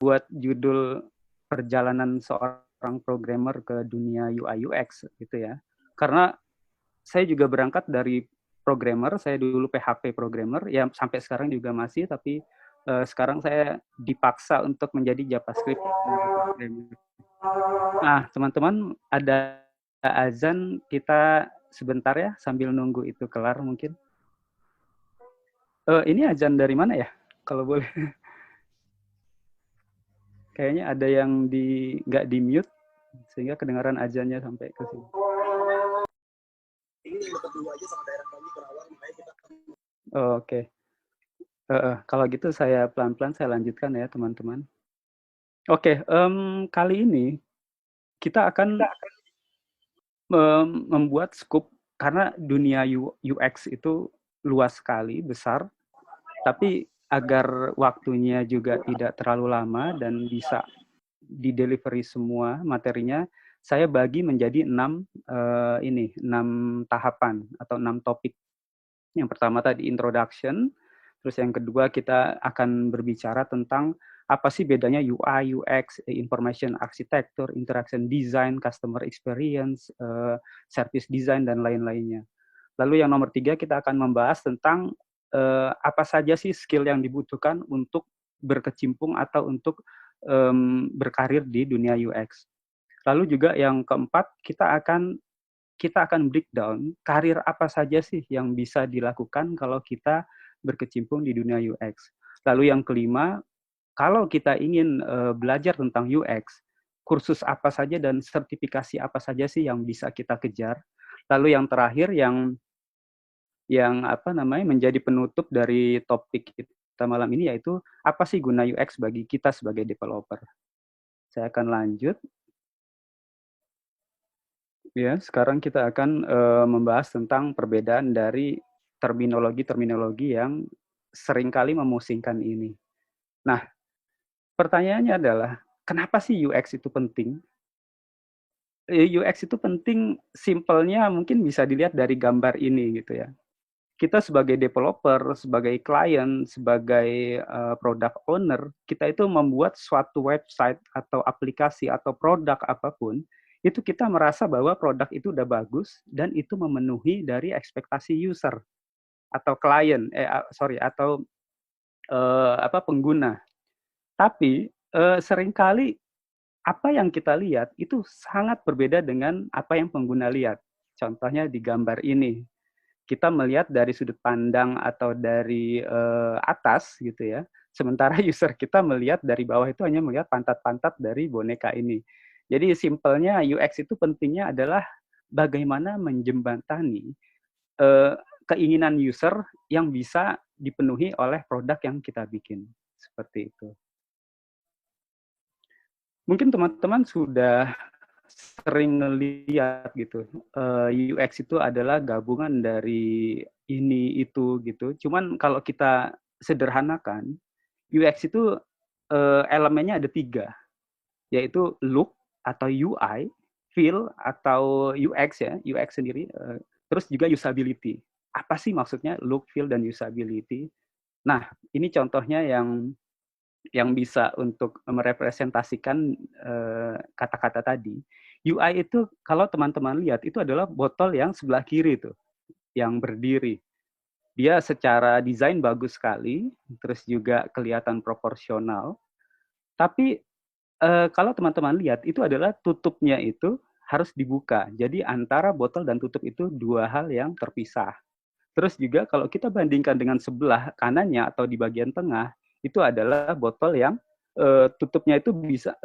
buat judul perjalanan seorang programmer ke dunia UI UX gitu ya. Karena saya juga berangkat dari programmer, saya dulu PHP programmer, ya sampai sekarang juga masih, tapi sekarang saya dipaksa untuk menjadi JavaScript programmer. Nah, teman-teman, ada azan, kita sebentar ya, sambil nunggu itu kelar mungkin. Ini azan dari mana ya? Kalau boleh. Kayaknya ada yang nggak di mute, sehingga kedengaran azannya sampai ke sini. Ini kedua aja sama daerah kami Kerawang, makanya kita. Oke. Kalau gitu saya pelan-pelan saya lanjutkan ya teman-teman. Oke, kali ini kita akan membuat scoop karena dunia UX itu luas sekali, besar, tapi agar waktunya juga tidak terlalu lama dan bisa di-delivery semua materinya, saya bagi menjadi 6 tahapan atau 6 topik. Yang pertama tadi introduction, terus yang kedua kita akan berbicara tentang apa sih bedanya UI, UX, information architecture, interaction design, customer experience, service design, dan lain-lainnya. Lalu yang nomor 3 kita akan membahas tentang apa saja sih skill yang dibutuhkan untuk berkecimpung atau untuk berkarir di dunia UX. Lalu juga yang keempat kita akan breakdown karir apa saja sih yang bisa dilakukan kalau kita berkecimpung di dunia UX. Lalu yang kelima, kalau kita ingin belajar tentang UX, kursus apa saja dan sertifikasi apa saja sih yang bisa kita kejar. Lalu yang terakhir yang menjadi penutup dari topik kita malam ini yaitu apa sih guna UX bagi kita sebagai developer. Saya akan lanjut. Ya, sekarang kita akan membahas tentang perbedaan dari terminologi-terminologi yang seringkali memusingkan ini. Nah, pertanyaannya adalah, kenapa sih UX itu penting? UX itu penting, simpelnya mungkin bisa dilihat dari gambar ini gitu ya. Kita sebagai developer, sebagai klien, sebagai product owner, kita itu membuat suatu website atau aplikasi atau produk apapun, itu kita merasa bahwa produk itu udah bagus dan itu memenuhi dari ekspektasi user atau klien, atau pengguna. Tapi seringkali apa yang kita lihat itu sangat berbeda dengan apa yang pengguna lihat. Contohnya di gambar ini, kita melihat dari sudut pandang atau dari atas gitu ya. Sementara user kita melihat dari bawah itu hanya melihat pantat-pantat dari boneka ini. Jadi simpelnya UX itu pentingnya adalah bagaimana menjembatani keinginan user yang bisa dipenuhi oleh produk yang kita bikin. Seperti itu. Mungkin teman-teman sudah sering ngeliat gitu, UX itu adalah gabungan dari ini, itu, gitu. Cuman kalau kita sederhanakan, UX itu elemennya ada 3, yaitu look atau UI, feel atau UX ya, UX sendiri, terus juga usability. Apa sih maksudnya look, feel, dan usability? Nah, ini contohnya yang bisa untuk merepresentasikan kata-kata tadi. UI itu kalau teman-teman lihat itu adalah botol yang sebelah kiri tuh, yang berdiri. Dia secara desain bagus sekali, terus juga kelihatan proporsional. Tapi kalau teman-teman lihat itu adalah tutupnya itu harus dibuka. Jadi antara botol dan tutup itu dua hal yang terpisah. Terus juga kalau kita bandingkan dengan sebelah kanannya atau di bagian tengah, itu adalah botol yang tutupnya itu bisa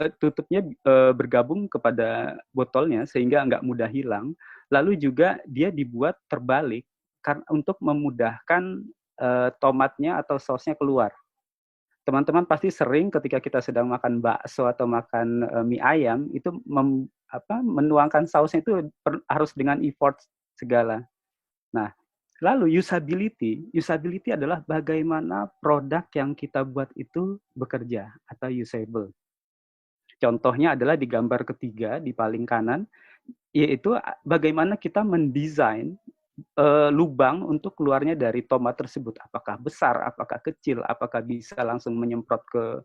bergabung kepada botolnya sehingga nggak mudah hilang. Lalu juga dia dibuat terbalik untuk memudahkan tomatnya atau sausnya keluar. Teman-teman pasti sering ketika kita sedang makan bakso atau makan mie ayam itu menuangkan sausnya itu harus dengan effort segala. Nah, lalu usability adalah bagaimana produk yang kita buat itu bekerja atau usable. Contohnya adalah di gambar ketiga di paling kanan, yaitu bagaimana kita mendesain lubang untuk keluarnya dari tomat tersebut. Apakah besar, apakah kecil, apakah bisa langsung menyemprot ke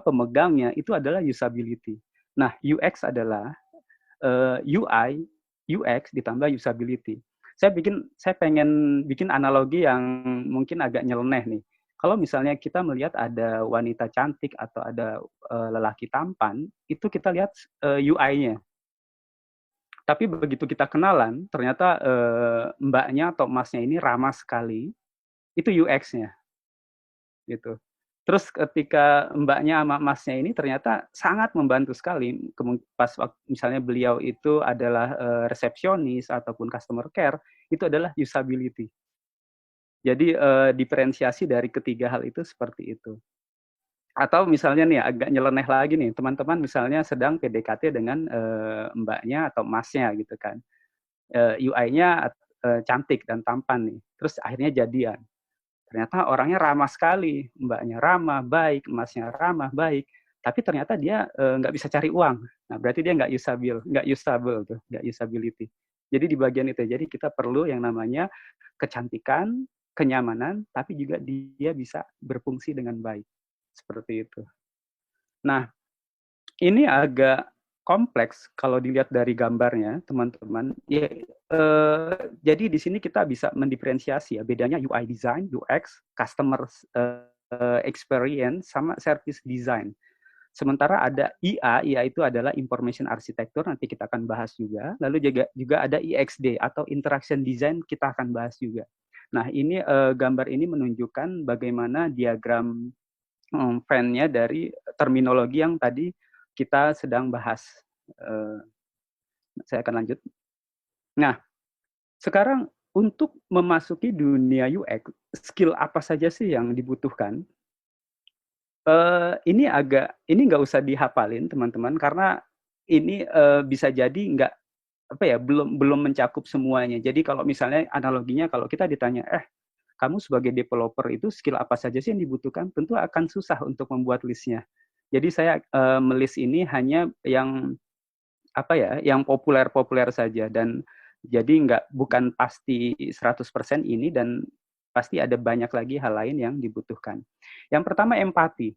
pemegangnya itu adalah usability. Nah, UX adalah UI, UX ditambah usability. Saya pengen bikin analogi yang mungkin agak nyeleneh nih. Kalau misalnya kita melihat ada wanita cantik atau ada lelaki tampan, itu kita lihat UI-nya. Tapi begitu kita kenalan, ternyata mbaknya atau masnya ini ramah sekali, itu UX-nya, gitu. Terus ketika mbaknya sama masnya ini ternyata sangat membantu sekali, pas misalnya beliau itu adalah resepsionis ataupun customer care, itu adalah usability. Jadi diferensiasi dari ketiga hal itu seperti itu. Atau misalnya nih agak nyeleneh lagi nih, teman-teman misalnya sedang PDKT dengan mbaknya atau masnya gitu kan. UI-nya cantik dan tampan nih, terus akhirnya jadian. Ternyata orangnya ramah sekali, mbaknya ramah, baik, masnya ramah, baik, tapi ternyata dia nggak bisa cari uang. Nah, berarti dia nggak usable tuh, nggak usability. Jadi di bagian itu, jadi kita perlu yang namanya kecantikan, kenyamanan, tapi juga dia bisa berfungsi dengan baik. Seperti itu. Nah, ini agak kompleks kalau dilihat dari gambarnya, teman-teman. Ya, jadi di sini kita bisa mendiferensiasi ya bedanya UI design, UX, customer experience, sama service design. Sementara ada IA itu adalah information architecture, nanti kita akan bahas juga. Lalu juga ada IXD atau interaction design, kita akan bahas juga. Nah, ini gambar ini menunjukkan bagaimana diagram fan-nya dari terminologi yang tadi kita sedang bahas. Saya akan lanjut. Nah, sekarang untuk memasuki dunia UX, skill apa saja sih yang dibutuhkan? Ini nggak usah dihafalin teman-teman, karena ini bisa jadi nggak belum mencakup semuanya. Jadi kalau misalnya analoginya kalau kita ditanya, kamu sebagai developer itu skill apa saja sih yang dibutuhkan? Tentu akan susah untuk membuat listnya. Jadi saya melis ini hanya yang yang populer-populer saja, dan jadi bukan pasti 100% ini, dan pasti ada banyak lagi hal lain yang dibutuhkan. Yang pertama, empati.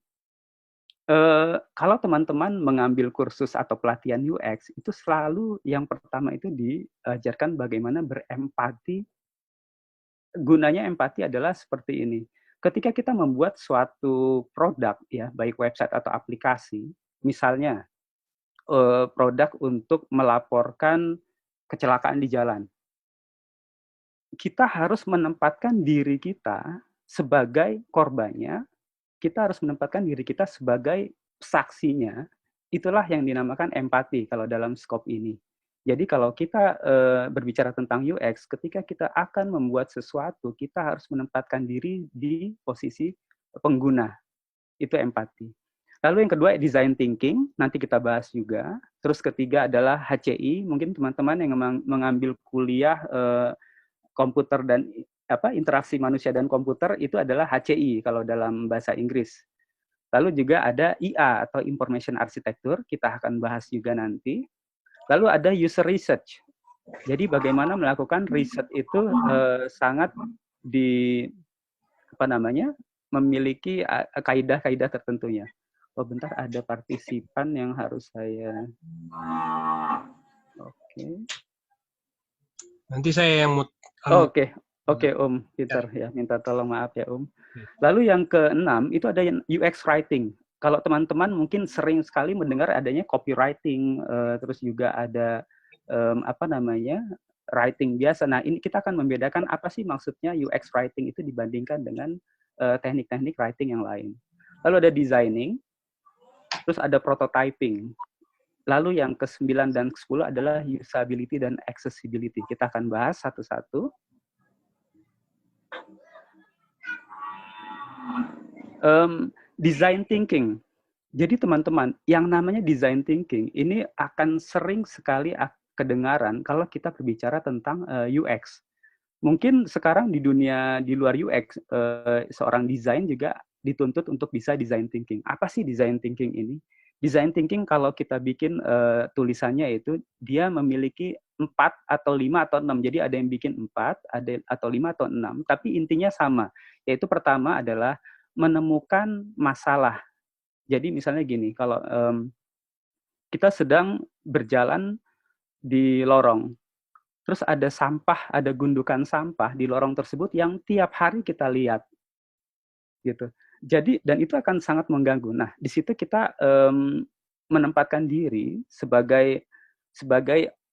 Kalau teman-teman mengambil kursus atau pelatihan UX, itu selalu yang pertama itu diajarkan bagaimana berempati. Gunanya empati adalah seperti ini. Ketika kita membuat suatu produk, ya baik website atau aplikasi, misalnya produk untuk melaporkan kecelakaan di jalan, kita harus menempatkan diri kita sebagai korbannya, kita harus menempatkan diri kita sebagai saksinya. Itulah yang dinamakan empati kalau dalam skop ini. Jadi kalau kita berbicara tentang UX, ketika kita akan membuat sesuatu, kita harus menempatkan diri di posisi pengguna. Itu empati. Lalu yang kedua, design thinking, nanti kita bahas juga. Terus ketiga adalah HCI, mungkin teman-teman yang mengambil kuliah komputer dan interaksi manusia dan komputer, itu adalah HCI kalau dalam bahasa Inggris. Lalu juga ada IA atau Information Architecture, kita akan bahas juga nanti. Lalu ada user research. Jadi bagaimana melakukan riset itu sangat memiliki kaidah-kaidah tertentunya. Oh bentar, ada partisipan yang harus saya. Oke. Nanti saya yang Oke, Om Peter ya, minta tolong maaf ya Om. Lalu yang keenam itu ada UX writing. Kalau teman-teman mungkin sering sekali mendengar adanya copywriting, terus juga ada writing biasa. Nah, ini kita akan membedakan apa sih maksudnya UX writing itu dibandingkan dengan teknik-teknik writing yang lain. Lalu ada designing, terus ada prototyping. Lalu yang ke-9 dan ke-10 adalah usability dan accessibility. Kita akan bahas satu-satu. Design thinking. Jadi teman-teman, yang namanya design thinking ini akan sering sekali kedengaran kalau kita berbicara tentang UX. Mungkin sekarang di dunia di luar UX, seorang desain juga dituntut untuk bisa design thinking. Apa sih design thinking ini? Design thinking kalau kita bikin tulisannya itu, dia memiliki 4 atau 5 atau 6. Jadi ada yang bikin 4, ada atau 5 atau 6, tapi intinya sama. Yaitu pertama adalah menemukan masalah. Jadi misalnya gini, kalau kita sedang berjalan di lorong, terus ada sampah, ada gundukan sampah di lorong tersebut yang tiap hari kita lihat, gitu. Jadi dan itu akan sangat mengganggu. Nah, di situ kita menempatkan diri sebagai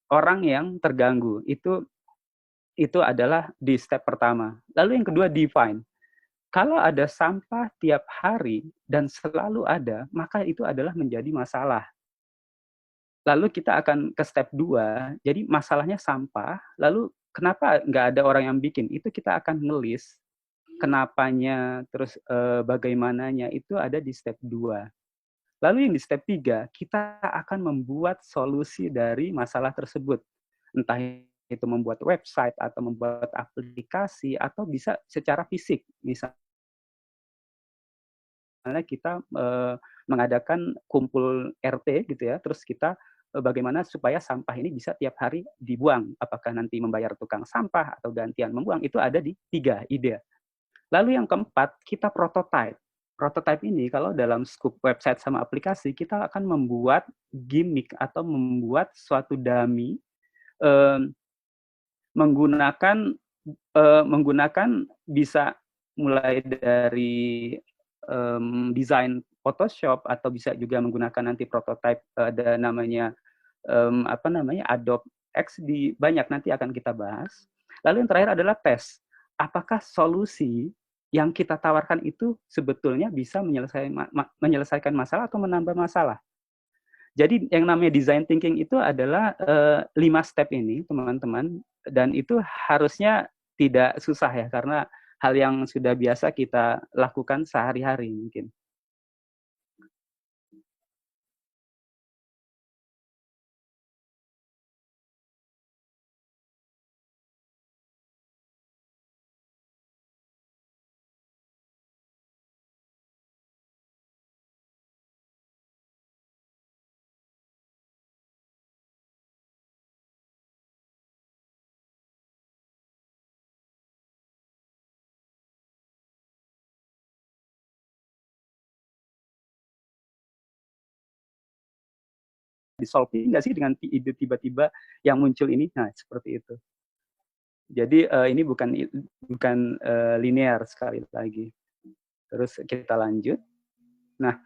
orang yang terganggu. Itu adalah di step pertama. Lalu yang kedua, define. Kalau ada sampah tiap hari dan selalu ada, maka itu adalah menjadi masalah. Lalu kita akan ke step 2, jadi masalahnya sampah, lalu kenapa nggak ada orang yang bikin? Itu kita akan ngelis kenapanya, terus bagaimananya, itu ada di step 2. Lalu yang di step 3, kita akan membuat solusi dari masalah tersebut. Entah itu membuat website, atau membuat aplikasi, atau bisa secara fisik. Misalnya kita mengadakan kumpul RT gitu ya, terus kita bagaimana supaya sampah ini bisa tiap hari dibuang. Apakah nanti membayar tukang sampah atau gantian membuang, itu ada di 3 ide. Lalu yang keempat, kita prototype. Prototype ini kalau dalam skup website sama aplikasi, kita akan membuat gimmick atau membuat suatu dummy eh, menggunakan bisa mulai dari desain Photoshop, atau bisa juga menggunakan nanti prototype, ada namanya Adobe XD, banyak nanti akan kita bahas. Lalu yang terakhir adalah tes. Apakah solusi yang kita tawarkan itu sebetulnya bisa menyelesaikan masalah atau menambah masalah? Jadi yang namanya design thinking itu adalah 5 step ini, teman-teman, dan itu harusnya tidak susah ya, karena hal yang sudah biasa kita lakukan sehari-hari mungkin. Di-solving nggak sih dengan ide tiba-tiba yang muncul ini? Nah, seperti itu. Jadi ini bukan linear sekali lagi. Terus kita lanjut. Nah,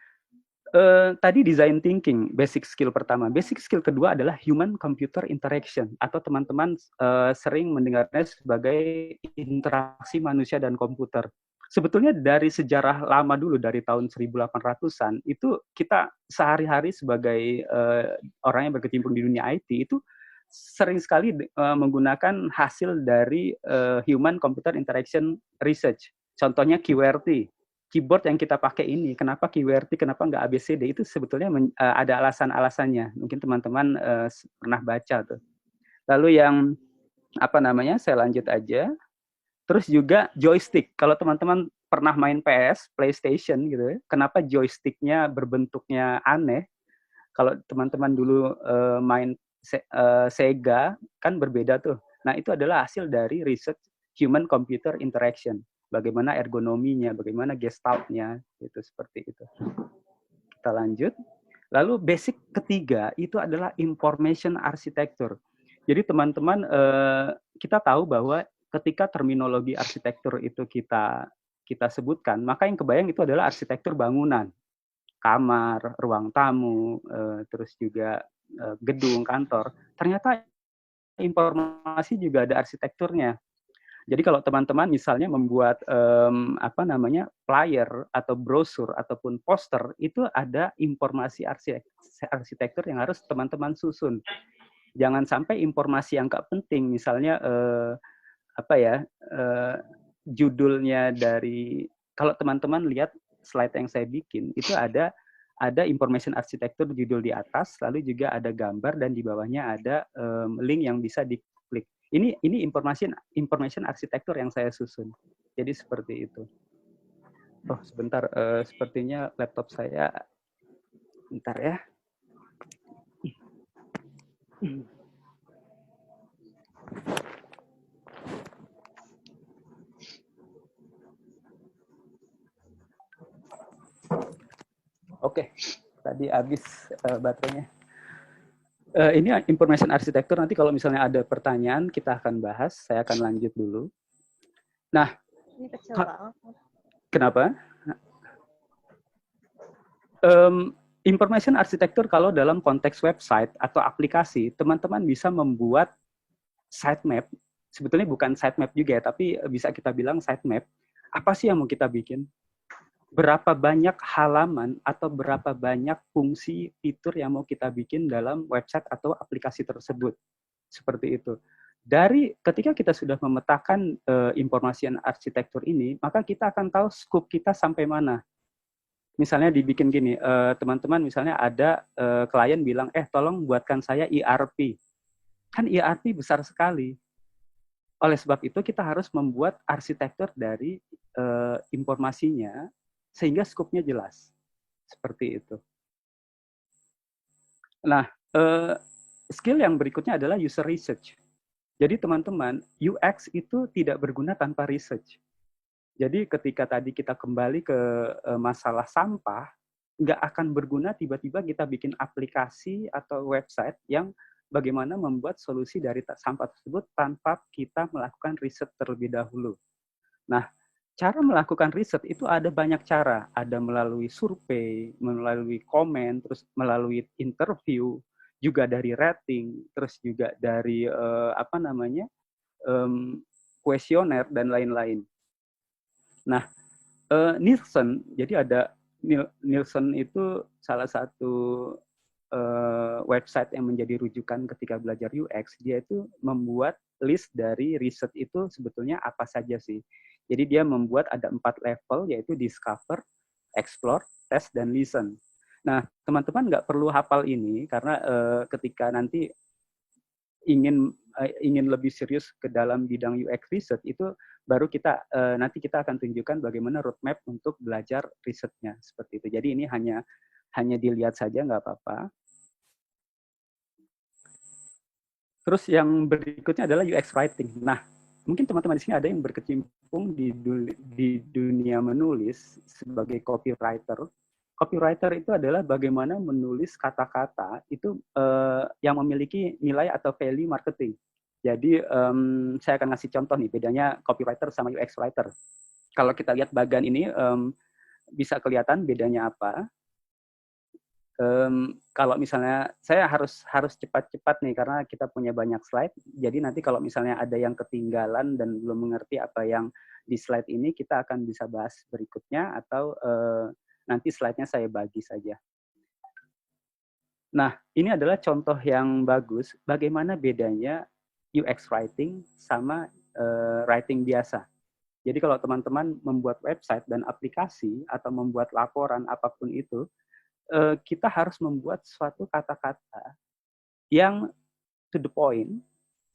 tadi design thinking, basic skill pertama. Basic skill kedua adalah human computer interaction, atau teman-teman sering mendengarnya sebagai interaksi manusia dan komputer. Sebetulnya dari sejarah lama dulu, dari tahun 1800-an, itu kita sehari-hari sebagai orang yang berkecimpung di dunia IT, itu sering sekali menggunakan hasil dari human computer interaction research. Contohnya QWERTY, keyboard yang kita pakai ini, kenapa QWERTY, kenapa nggak ABCD, itu sebetulnya ada alasan-alasannya. Mungkin teman-teman pernah baca tuh. Lalu yang saya lanjut aja. Terus juga joystick. Kalau teman-teman pernah main PS, PlayStation gitu, kenapa joysticknya berbentuknya aneh? Kalau teman-teman dulu main Sega, kan berbeda tuh. Nah, itu adalah hasil dari research human computer interaction. Bagaimana ergonominya, bagaimana gestaltnya, itu seperti itu. Kita lanjut. Lalu basic ketiga itu adalah information architecture. Jadi teman-teman, kita tahu bahwa ketika terminologi arsitektur itu kita sebutkan, maka yang kebayang itu adalah arsitektur bangunan, kamar, ruang tamu, terus juga gedung, kantor. Ternyata informasi juga ada arsitekturnya. Jadi kalau teman-teman misalnya membuat flyer atau brosur ataupun poster, itu ada informasi arsitektur yang harus teman-teman susun. Jangan sampai informasi yang nggak penting, misalnya judulnya dari, kalau teman-teman lihat slide yang saya bikin, itu ada information arsitektur judul di atas, lalu juga ada gambar, dan di bawahnya ada link yang bisa diklik. Ini information arsitektur yang saya susun. Jadi seperti itu. Oh, sebentar, sepertinya laptop saya, bentar ya. Oke, tadi habis baterainya. Ini information architecture, nanti kalau misalnya ada pertanyaan kita akan bahas, saya akan lanjut dulu. Nah, ini kecil banget. Kenapa? Information architecture kalau dalam konteks website atau aplikasi, teman-teman bisa membuat sitemap. Sebetulnya bukan sitemap juga ya, tapi bisa kita bilang sitemap. Apa sih yang mau kita bikin? Berapa banyak halaman atau berapa banyak fungsi fitur yang mau kita bikin dalam website atau aplikasi tersebut. Seperti itu. Dari ketika kita sudah memetakan information arsitektur ini, maka kita akan tahu scope kita sampai mana. Misalnya dibikin gini, teman-teman misalnya ada klien bilang, tolong buatkan saya ERP. Kan ERP besar sekali. Oleh sebab itu kita harus membuat arsitektur dari informasinya sehingga skopnya jelas. Seperti itu. Nah, skill yang berikutnya adalah user research. Jadi teman-teman, UX itu tidak berguna tanpa research. Jadi ketika tadi kita kembali ke masalah sampah, nggak akan berguna tiba-tiba kita bikin aplikasi atau website yang bagaimana membuat solusi dari sampah tersebut tanpa kita melakukan riset terlebih dahulu. Nah, cara melakukan riset itu ada banyak cara. Ada melalui survei, melalui komen, terus melalui interview, juga dari rating, terus juga dari kuesioner dan lain-lain. Nah, Nielsen, jadi ada Nielsen itu salah satu website yang menjadi rujukan ketika belajar UX. Dia itu membuat list dari riset itu sebetulnya apa saja sih. Jadi dia membuat ada 4 level, yaitu discover, explore, test, dan listen. Nah, teman-teman nggak perlu hafal ini, karena ketika nanti ingin lebih serius ke dalam bidang UX research, itu baru kita nanti kita akan tunjukkan bagaimana roadmap untuk belajar risetnya, seperti itu. Jadi ini hanya dilihat saja, nggak apa-apa. Terus yang berikutnya adalah UX writing. Nah, mungkin teman-teman di sini ada yang berkecimpung di dunia menulis sebagai copywriter. Copywriter itu adalah bagaimana menulis kata-kata itu yang memiliki nilai atau value marketing. Jadi saya akan ngasih contoh nih bedanya copywriter sama UX writer. Kalau kita lihat bagan ini bisa kelihatan bedanya apa. Kalau misalnya saya harus cepat-cepat nih karena kita punya banyak slide. Jadi nanti kalau misalnya ada yang ketinggalan dan belum mengerti apa yang di slide ini, kita akan bisa bahas berikutnya atau nanti slide-nya saya bagi saja. Nah, ini adalah contoh yang bagus bagaimana bedanya UX writing sama writing biasa. Jadi kalau teman-teman membuat website dan aplikasi atau membuat laporan apapun itu, kita harus membuat suatu kata-kata yang to the point,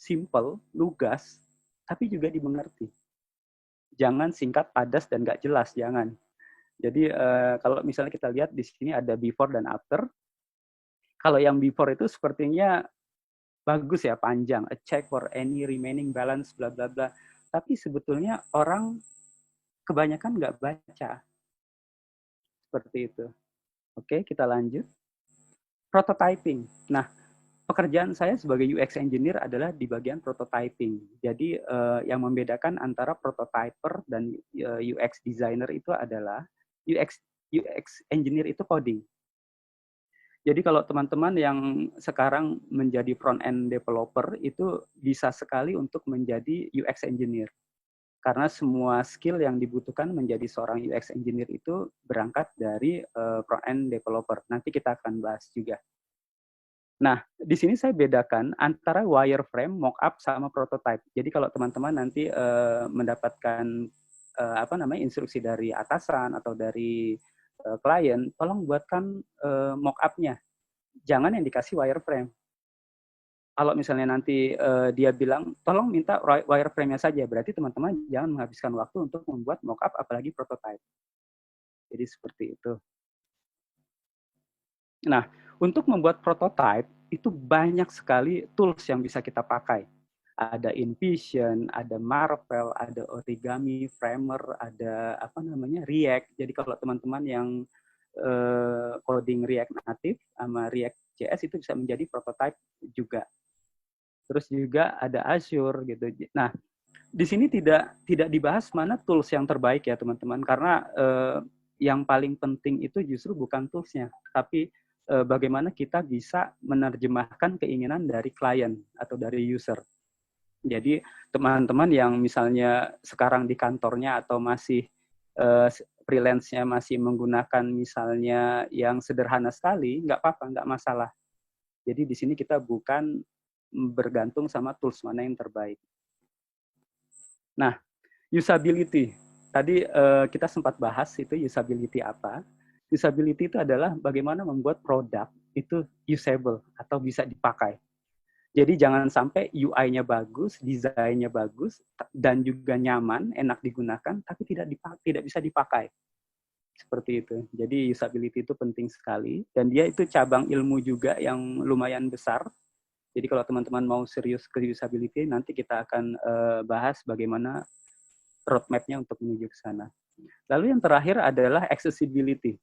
simple, lugas, tapi juga dimengerti. Jangan singkat, padas, dan nggak jelas, jangan. Jadi kalau misalnya kita lihat di sini ada before dan after. Kalau yang before itu sepertinya bagus ya, panjang. A check for any remaining balance, bla bla bla. Tapi sebetulnya orang kebanyakan nggak baca. Seperti itu. Oke, kita lanjut. Prototyping. Nah, pekerjaan saya sebagai UX engineer adalah di bagian prototyping. Jadi yang membedakan antara prototyper dan UX designer itu adalah UX engineer itu coding. Jadi kalau teman-teman yang sekarang menjadi front end developer itu bisa sekali untuk menjadi UX engineer. Karena semua skill yang dibutuhkan menjadi seorang UX engineer itu berangkat dari front end developer. Nanti kita akan bahas juga. Nah, di sini saya bedakan antara wireframe, mockup, sama prototype. Jadi kalau teman-teman nanti mendapatkan instruksi dari atasan atau dari klien, tolong buatkan mockup-nya. Jangan yang dikasih wireframe. Kalau misalnya nanti dia bilang, tolong minta wireframe-nya saja, berarti teman-teman jangan menghabiskan waktu untuk membuat mockup, apalagi prototype. Jadi seperti itu. Nah, untuk membuat prototype, itu banyak sekali tools yang bisa kita pakai. Ada InVision, ada Marvel, ada Origami, Framer, ada React. Jadi kalau teman-teman yang coding React Native sama React JS itu bisa menjadi prototype juga. Terus juga ada Azure gitu. Nah, di sini tidak dibahas mana tools yang terbaik ya teman-teman, karena yang paling penting itu justru bukan toolsnya, tapi bagaimana kita bisa menerjemahkan keinginan dari klien atau dari user. Jadi teman-teman yang misalnya sekarang di kantornya atau masih freelance-nya masih menggunakan misalnya yang sederhana sekali, nggak apa-apa, nggak masalah. Jadi di sini kita bukan bergantung sama tools mana yang terbaik. Nah, usability. Tadi kita sempat bahas itu usability apa. Usability itu adalah bagaimana membuat produk itu usable atau bisa dipakai. Jadi jangan sampai UI-nya bagus, desainnya bagus, dan juga nyaman, enak digunakan, tapi tidak bisa dipakai. Seperti itu. Jadi usability itu penting sekali, dan dia itu cabang ilmu juga yang lumayan besar. Jadi kalau teman-teman mau serius ke usability, nanti kita akan bahas bagaimana roadmap-nya untuk menuju ke sana. Lalu yang terakhir adalah accessibility.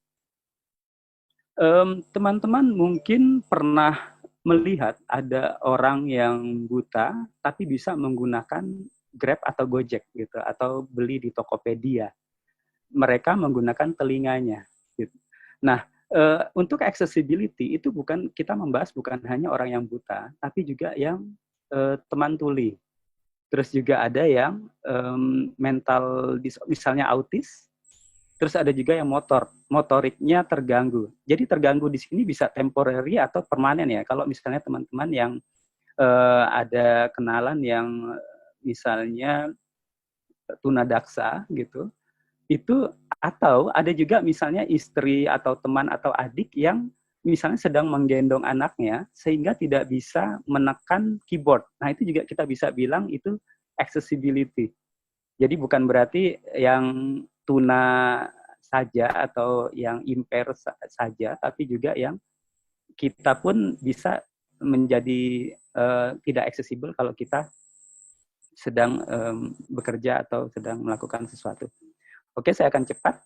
Teman-teman mungkin pernah melihat ada orang yang buta tapi bisa menggunakan Grab atau Gojek gitu, atau beli di Tokopedia. Mereka menggunakan telinganya. Gitu. Nah, untuk accessibility itu kita membahas bukan hanya orang yang buta, tapi juga yang teman tuli. Terus juga ada yang mental, misalnya autis. Terus ada juga yang motoriknya terganggu. Jadi terganggu di sini bisa temporary atau permanen ya. Kalau misalnya teman-teman yang ada kenalan yang misalnya tunadaksa gitu, itu atau ada juga misalnya istri atau teman atau adik yang misalnya sedang menggendong anaknya sehingga tidak bisa menekan keyboard. Nah, itu juga kita bisa bilang itu accessibility. Jadi bukan berarti yang tuna saja atau yang impair saja, tapi juga yang kita pun bisa menjadi tidak accessible kalau kita sedang bekerja atau sedang melakukan sesuatu. Oke, saya akan cepat,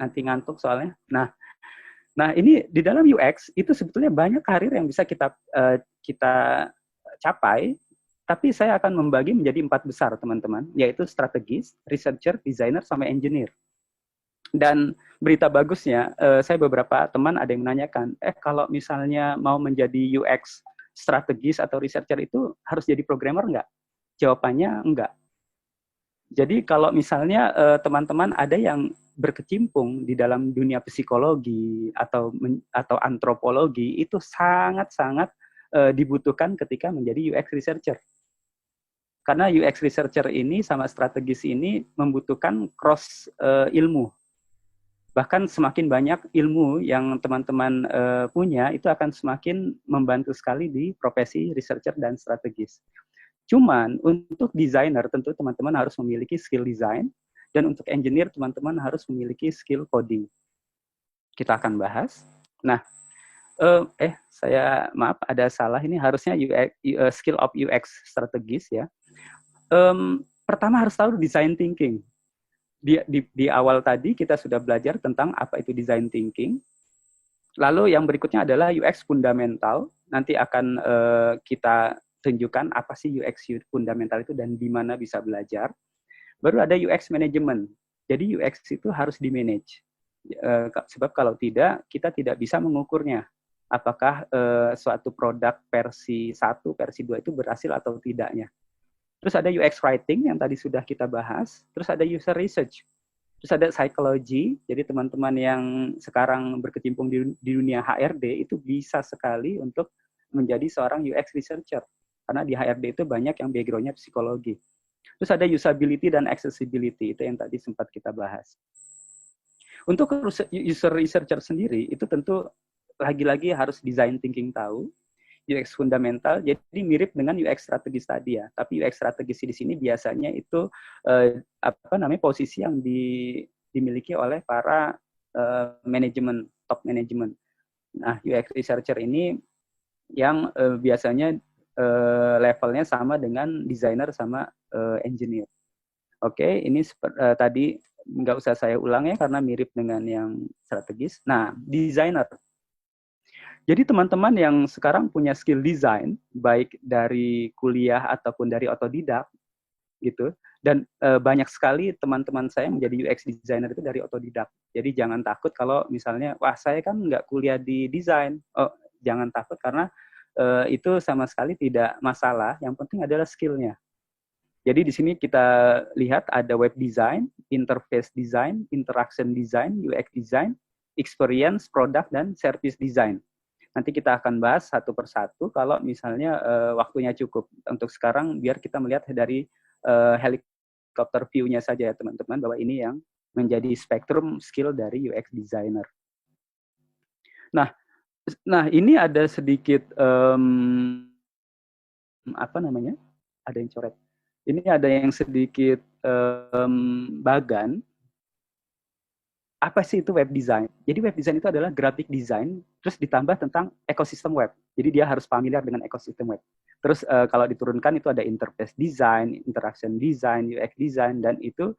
nanti ngantuk soalnya. Nah ini di dalam UX itu sebetulnya banyak karir yang bisa kita capai. Tapi saya akan membagi menjadi 4 besar, teman-teman, yaitu strategis, researcher, designer, sama engineer. Dan berita bagusnya, saya beberapa teman ada yang menanyakan, kalau misalnya mau menjadi UX strategis atau researcher itu harus jadi programmer nggak? Jawabannya enggak. Jadi kalau misalnya teman-teman ada yang berkecimpung di dalam dunia psikologi atau antropologi, itu sangat-sangat dibutuhkan ketika menjadi UX researcher. Karena UX researcher ini sama strategis ini membutuhkan cross ilmu. Bahkan semakin banyak ilmu yang teman-teman punya, itu akan semakin membantu sekali di profesi researcher dan strategis. Cuman untuk desainer tentu teman-teman harus memiliki skill design, dan untuk engineer teman-teman harus memiliki skill coding. Kita akan bahas. Nah, saya maaf ada salah, ini harusnya skill of UX strategis ya. Pertama harus tahu design thinking. Di awal tadi kita sudah belajar tentang apa itu design thinking. Lalu yang berikutnya adalah UX fundamental. Nanti akan kita tunjukkan apa sih UX fundamental itu dan di mana bisa belajar. Baru ada UX management. Jadi UX itu harus di-manage. Sebab kalau tidak, kita tidak bisa mengukurnya. Apakah suatu produk versi 1, versi 2 itu berhasil atau tidaknya. Terus ada UX writing yang tadi sudah kita bahas. Terus ada user research. Terus ada psychology. Jadi teman-teman yang sekarang berkecimpung di dunia HRD itu bisa sekali untuk menjadi seorang UX researcher. Karena di HRD itu banyak yang background-nya psikologi. Terus ada usability dan accessibility. Itu yang tadi sempat kita bahas. Untuk user researcher sendiri, itu tentu lagi-lagi harus design thinking tahu. UX fundamental, jadi mirip dengan UX strategis tadi ya. Tapi UX strategis di sini biasanya itu posisi yang dimiliki oleh para manajemen, top manajemen. Nah, UX researcher ini yang biasanya levelnya sama dengan designer sama engineer. Oke, ini tadi nggak usah saya ulang ya karena mirip dengan yang strategis. Nah, designer. Jadi teman-teman yang sekarang punya skill design, baik dari kuliah ataupun dari otodidak, gitu. Dan banyak sekali teman-teman saya menjadi UX designer itu dari otodidak. Jadi jangan takut kalau misalnya, wah saya kan nggak kuliah di desain. Oh, jangan takut karena itu sama sekali tidak masalah. Yang penting adalah skillnya. Jadi di sini kita lihat ada web design, interface design, interaction design, UX design, experience, product, dan service design. Nanti kita akan bahas satu persatu kalau misalnya waktunya cukup. Untuk sekarang biar kita melihat dari helikopter view-nya saja ya teman-teman, bahwa ini yang menjadi spektrum skill dari UX designer. Nah ini ada sedikit apa namanya? Ada yang coret. Ini ada yang sedikit bagan. Apa sih itu web design? Jadi web design itu adalah graphic design, terus ditambah tentang ekosistem web. Jadi dia harus familiar dengan ekosistem web. Terus kalau diturunkan itu ada interface design, interaction design, UX design, dan itu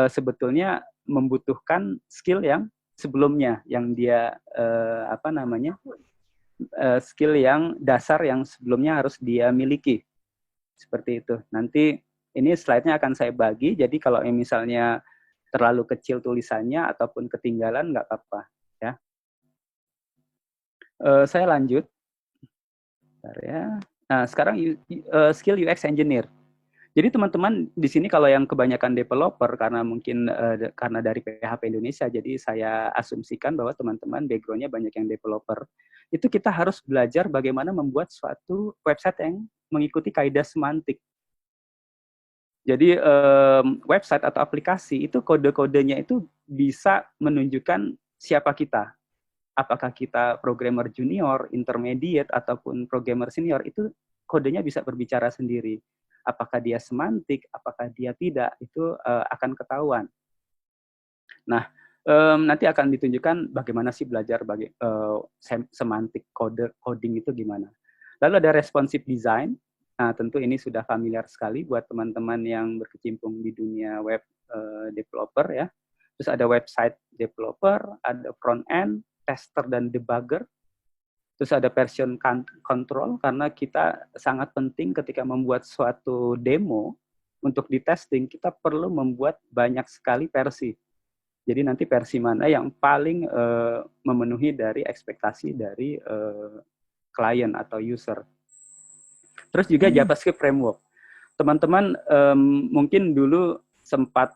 sebetulnya membutuhkan skill yang sebelumnya, yang dia apa namanya, skill yang dasar yang sebelumnya harus dia miliki. Seperti itu. Nanti ini slide-nya akan saya bagi, jadi kalau misalnya terlalu kecil tulisannya ataupun ketinggalan nggak apa-apa ya. Saya lanjut. Bentar ya. Nah sekarang skill UX engineer. Jadi teman-teman di sini kalau yang kebanyakan developer karena mungkin karena dari PHP Indonesia, jadi saya asumsikan bahwa teman-teman background-nya banyak yang developer. Itu kita harus belajar bagaimana membuat suatu website yang mengikuti kaidah semantik. Jadi website atau aplikasi itu kode-kodenya itu bisa menunjukkan siapa kita. Apakah kita programmer junior, intermediate, ataupun programmer senior, itu kodenya bisa berbicara sendiri. Apakah dia semantik, apakah dia tidak, itu akan ketahuan. Nah, nanti akan ditunjukkan bagaimana sih belajar semantik coding itu gimana. Lalu ada responsive design. Nah, tentu ini sudah familiar sekali buat teman-teman yang berkecimpung di dunia web developer ya. Terus ada website developer, ada front end, tester dan debugger. Terus ada version control karena kita sangat penting ketika membuat suatu demo untuk di testing kita perlu membuat banyak sekali versi. Jadi nanti versi mana yang paling memenuhi dari ekspektasi dari klien atau user. Terus juga JavaScript framework. Teman-teman mungkin dulu sempat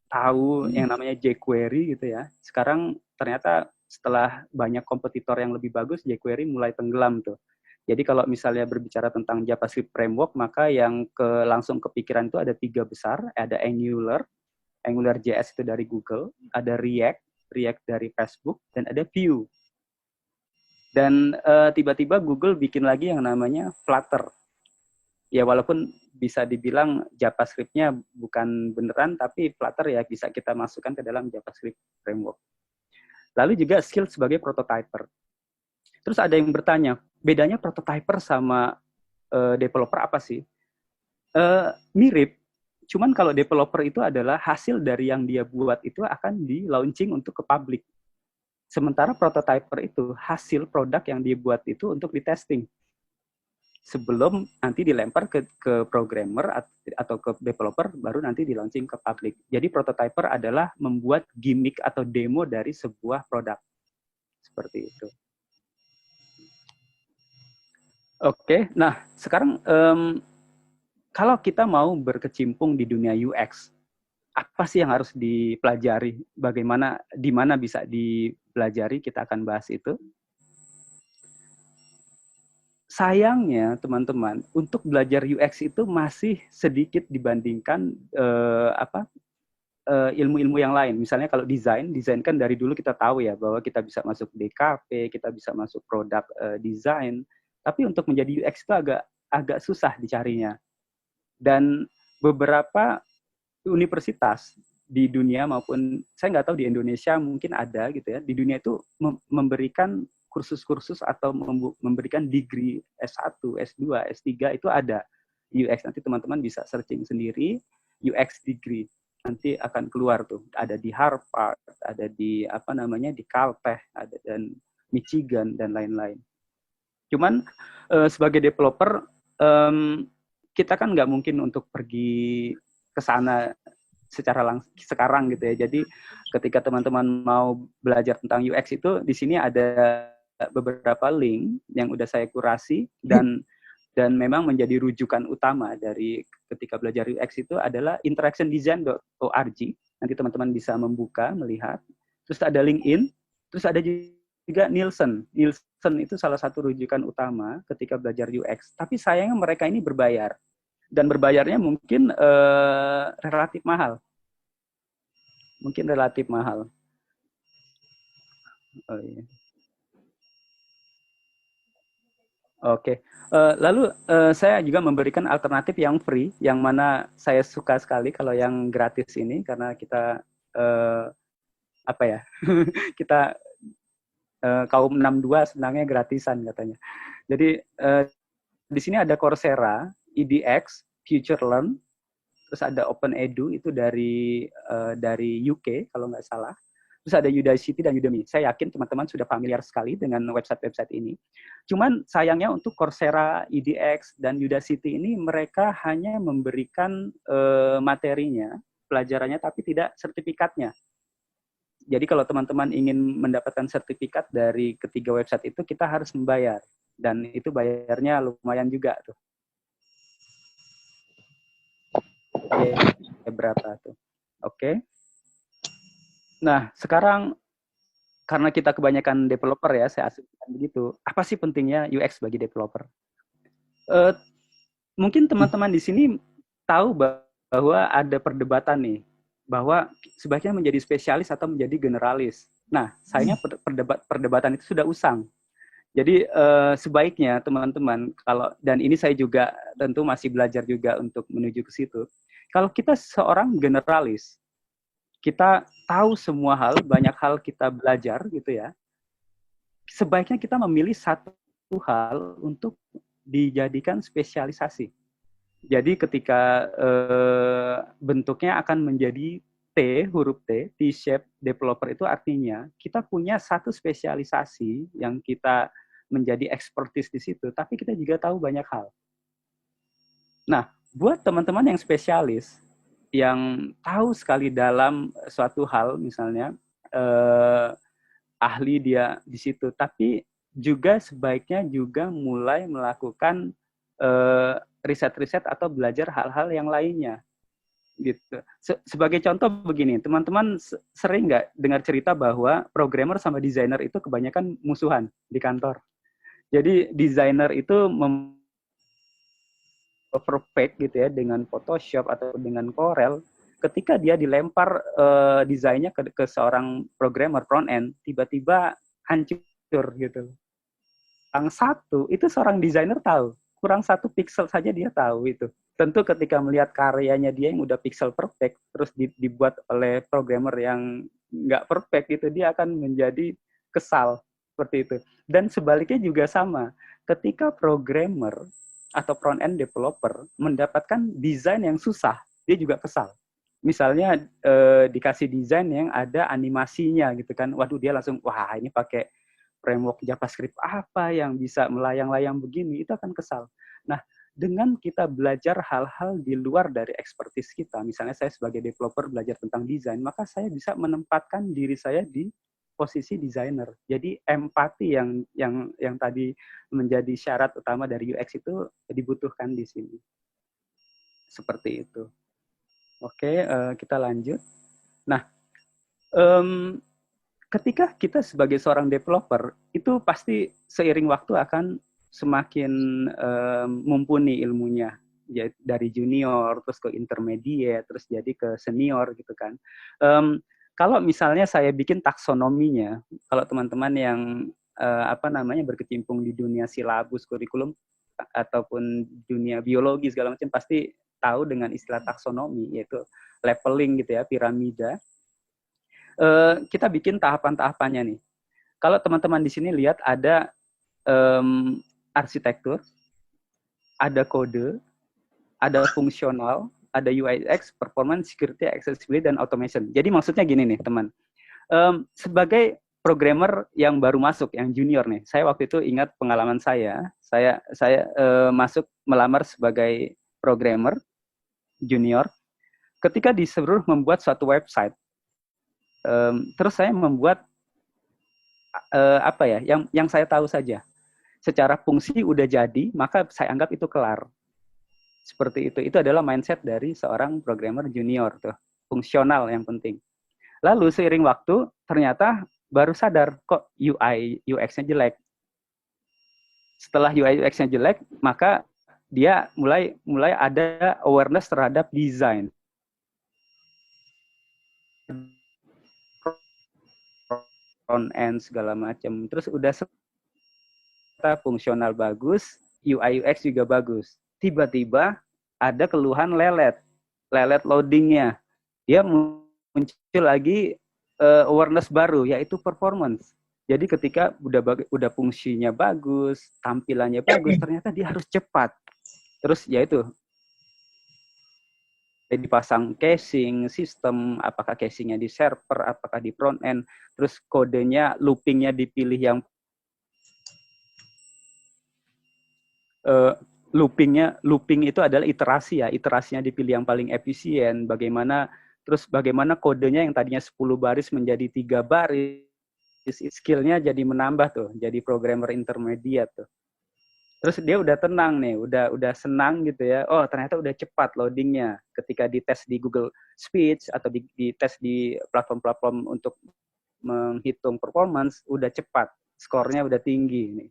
tahu yang namanya jQuery gitu ya. Sekarang ternyata setelah banyak kompetitor yang lebih bagus, jQuery mulai tenggelam tuh. Jadi kalau misalnya berbicara tentang JavaScript framework, maka yang langsung kepikiran itu ada 3 besar. Ada AngularJS itu dari Google, ada React dari Facebook, dan ada Vue. Dan tiba-tiba Google bikin lagi yang namanya Flutter. Ya walaupun bisa dibilang JavaScript-nya bukan beneran, tapi Flutter ya bisa kita masukkan ke dalam JavaScript framework. Lalu juga skill sebagai prototyper. Terus ada yang bertanya, bedanya prototyper sama developer apa sih? Mirip, cuman kalau developer itu adalah hasil dari yang dia buat itu akan di launching untuk ke publik. Sementara prototyper itu hasil produk yang dibuat itu untuk di testing. Sebelum nanti dilempar ke programmer atau ke developer, baru nanti di launching ke publik. Jadi prototyper adalah membuat gimmick atau demo dari sebuah produk. Seperti itu. Oke, nah sekarang kalau kita mau berkecimpung di dunia UX, apa sih yang harus dipelajari? Bagaimana, di mana bisa dipelajari? Kita akan bahas itu. Sayangnya teman-teman, untuk belajar UX itu masih sedikit dibandingkan ilmu-ilmu yang lain. Misalnya kalau desain kan dari dulu kita tahu ya bahwa kita bisa masuk DKV, kita bisa masuk produk desain. Tapi untuk menjadi UX itu agak susah dicarinya. Dan beberapa universitas di dunia maupun saya nggak tahu di Indonesia mungkin ada gitu ya. Di dunia itu memberikan kursus-kursus atau memberikan degree S1, S2, S3 itu ada UX. Nanti teman-teman bisa searching sendiri UX degree. nanti akan keluar tuh. Ada di Harvard, ada di apa namanya di Caltech, ada dan Michigan dan lain-lain. Cuman sebagai developer kita kan nggak mungkin untuk pergi ke sana secara langsung sekarang gitu ya. Jadi ketika teman-teman mau belajar tentang UX itu di sini ada beberapa link yang udah saya kurasi dan memang menjadi rujukan utama dari ketika belajar UX itu adalah interactiondesign.org. Nanti teman-teman bisa membuka, melihat. Terus ada LinkedIn, terus ada juga Nielsen. Nielsen itu salah satu rujukan utama ketika belajar UX. Tapi sayangnya mereka ini berbayar. Dan berbayarnya mungkin relatif mahal. Mungkin relatif mahal. Oh, iya. Oke, lalu saya juga memberikan alternatif yang free, yang mana saya suka sekali kalau yang gratis ini karena kita apa ya, kita kaum 62 senangnya gratisan katanya. Jadi di sini ada Coursera, EDX, FutureLearn, terus ada OpenEdu itu dari UK kalau nggak salah. Terus ada Udacity dan Udemy. Saya yakin teman-teman sudah familiar sekali dengan website-website ini. Cuman sayangnya untuk Coursera, EDX, dan Udacity ini mereka hanya memberikan materinya, pelajarannya, tapi tidak sertifikatnya. Jadi kalau teman-teman ingin mendapatkan sertifikat dari ketiga website itu, kita harus membayar. Dan itu bayarnya lumayan juga tuh. Berapa tuh? Oke. Nah, sekarang karena kita kebanyakan developer ya, saya asumsikan begitu. Apa sih pentingnya UX bagi developer? Mungkin teman-teman di sini tahu bahwa ada perdebatan nih, bahwa sebaiknya menjadi spesialis atau menjadi generalis. Nah, sayangnya perdebatan itu sudah usang. Jadi sebaiknya teman-teman kalau, dan ini saya juga tentu masih belajar juga untuk menuju ke situ. Kalau kita seorang generalis, kita tahu semua hal, banyak hal kita belajar gitu ya. Sebaiknya kita memilih satu hal untuk dijadikan spesialisasi. Jadi ketika bentuknya akan menjadi huruf T, T-shape developer itu artinya kita punya satu spesialisasi yang kita menjadi expertise di situ, tapi kita juga tahu banyak hal. Nah, buat teman-teman yang spesialis, yang tahu sekali dalam suatu hal, misalnya ahli dia di situ, tapi juga sebaiknya juga mulai melakukan riset-riset atau belajar hal-hal yang lainnya. Gitu. Sebagai contoh begini, teman-teman sering nggak dengar cerita bahwa programmer sama desainer itu kebanyakan musuhan di kantor. Jadi desainer itu perfect gitu ya dengan Photoshop atau dengan Corel, ketika dia dilempar desainnya ke seorang programmer front end, tiba-tiba hancur gitu. Yang satu itu seorang desainer tahu, kurang satu pixel saja dia tahu itu. Tentu ketika melihat karyanya dia yang udah pixel perfect, terus dibuat oleh programmer yang nggak perfect itu, dia akan menjadi kesal seperti itu. Dan sebaliknya juga sama, ketika programmer atau front end developer mendapatkan desain yang susah, dia juga kesal. Misalnya dikasih desain yang ada animasinya gitu kan, waduh dia langsung wah ini pakai framework JavaScript apa yang bisa melayang-layang begini, itu akan kesal. Nah, dengan kita belajar hal-hal di luar dari expertise kita, misalnya saya sebagai developer belajar tentang desain, maka saya bisa menempatkan diri saya di posisi desainer. Jadi empati yang tadi menjadi syarat utama dari UX itu dibutuhkan di sini. Seperti itu. Oke, kita lanjut. Nah, ketika kita sebagai seorang developer, itu pasti seiring waktu akan semakin mumpuni ilmunya. Ya, dari junior, terus ke intermediate, terus jadi ke senior gitu kan. Kalau misalnya saya bikin taksonominya, kalau teman-teman yang berkecimpung di dunia silabus, kurikulum, ataupun dunia biologi segala macam, pasti tahu dengan istilah taksonomi, yaitu leveling gitu ya, piramida. Kita bikin tahapan-tahapannya nih. Kalau teman-teman di sini lihat ada arsitektur, ada kode, ada fungsional, ada UI UX, performance, security, accessibility, dan automation. Jadi maksudnya gini nih teman, sebagai programmer yang baru masuk, yang junior nih, saya waktu itu ingat pengalaman saya masuk melamar sebagai programmer junior, ketika disuruh membuat suatu website, terus saya membuat apa ya, yang saya tahu saja, secara fungsi udah jadi, maka saya anggap itu kelar. Seperti itu adalah mindset dari seorang programmer junior tuh, fungsional yang penting. Lalu seiring waktu ternyata baru sadar kok UI UX-nya jelek. Setelah UI UX-nya jelek, maka dia mulai ada awareness terhadap desain. Front end segala macam. Terus udah fungsional bagus, UI UX juga bagus. Tiba-tiba ada keluhan lelet loadingnya. Dia muncul lagi awareness baru, yaitu performance. Jadi ketika udah fungsinya bagus, tampilannya bagus, ternyata dia harus cepat. Terus yaitu dipasang caching sistem, apakah cachingnya di server, apakah di front end, terus kodenya, loopingnya dipilih yang looping itu adalah iterasi ya, iterasinya dipilih yang paling efisien, bagaimana kodenya yang tadinya 10 baris menjadi 3 baris, skillnya jadi menambah tuh, jadi programmer intermediate tuh. Terus dia udah tenang nih, udah senang gitu ya. Oh, ternyata udah cepat loadingnya. Ketika dites di Google Speech atau dites di platform-platform untuk menghitung performance, udah cepat. Skornya udah tinggi nih.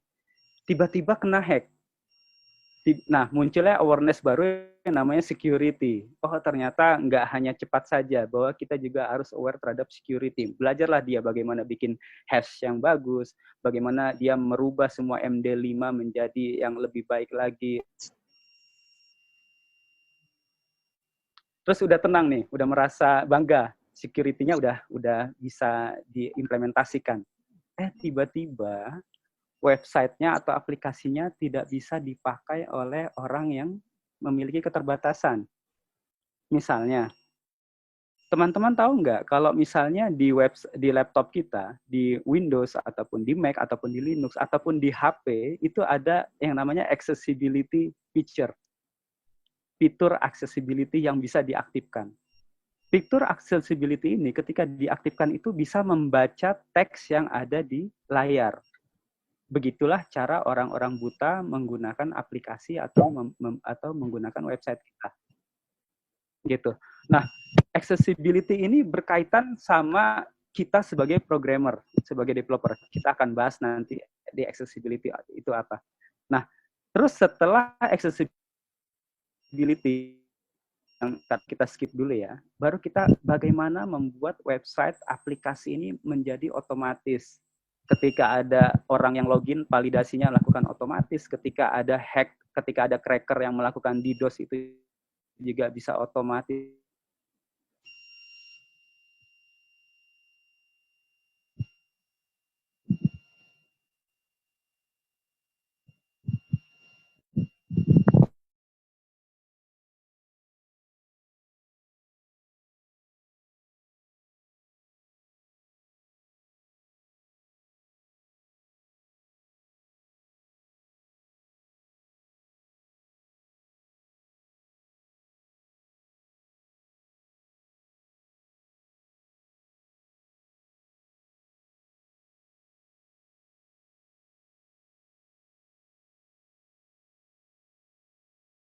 Tiba-tiba kena hack. Nah, munculnya awareness baru yang namanya security. Oh, ternyata nggak hanya cepat saja, bahwa kita juga harus aware terhadap security. Belajarlah dia bagaimana bikin hash yang bagus, bagaimana dia merubah semua MD5 menjadi yang lebih baik lagi. Terus udah tenang nih, udah merasa bangga, security-nya udah bisa diimplementasikan. Tiba-tiba websitenya atau aplikasinya tidak bisa dipakai oleh orang yang memiliki keterbatasan. Misalnya, teman-teman tahu nggak kalau misalnya di laptop kita, di Windows ataupun di Mac ataupun di Linux ataupun di HP itu ada yang namanya accessibility feature, fitur accessibility yang bisa diaktifkan. Fitur accessibility ini ketika diaktifkan itu bisa membaca teks yang ada di layar. Begitulah cara orang-orang buta menggunakan aplikasi atau menggunakan website kita. Gitu. Nah, accessibility ini berkaitan sama kita sebagai programmer, sebagai developer. Kita akan bahas nanti di accessibility itu apa. Nah, terus setelah accessibility yang kita skip dulu ya, baru kita bagaimana membuat website aplikasi ini menjadi otomatis. Ketika ada orang yang login, validasinya lakukan otomatis. Ketika ada hack, ketika ada cracker yang melakukan DDoS itu juga bisa otomatis.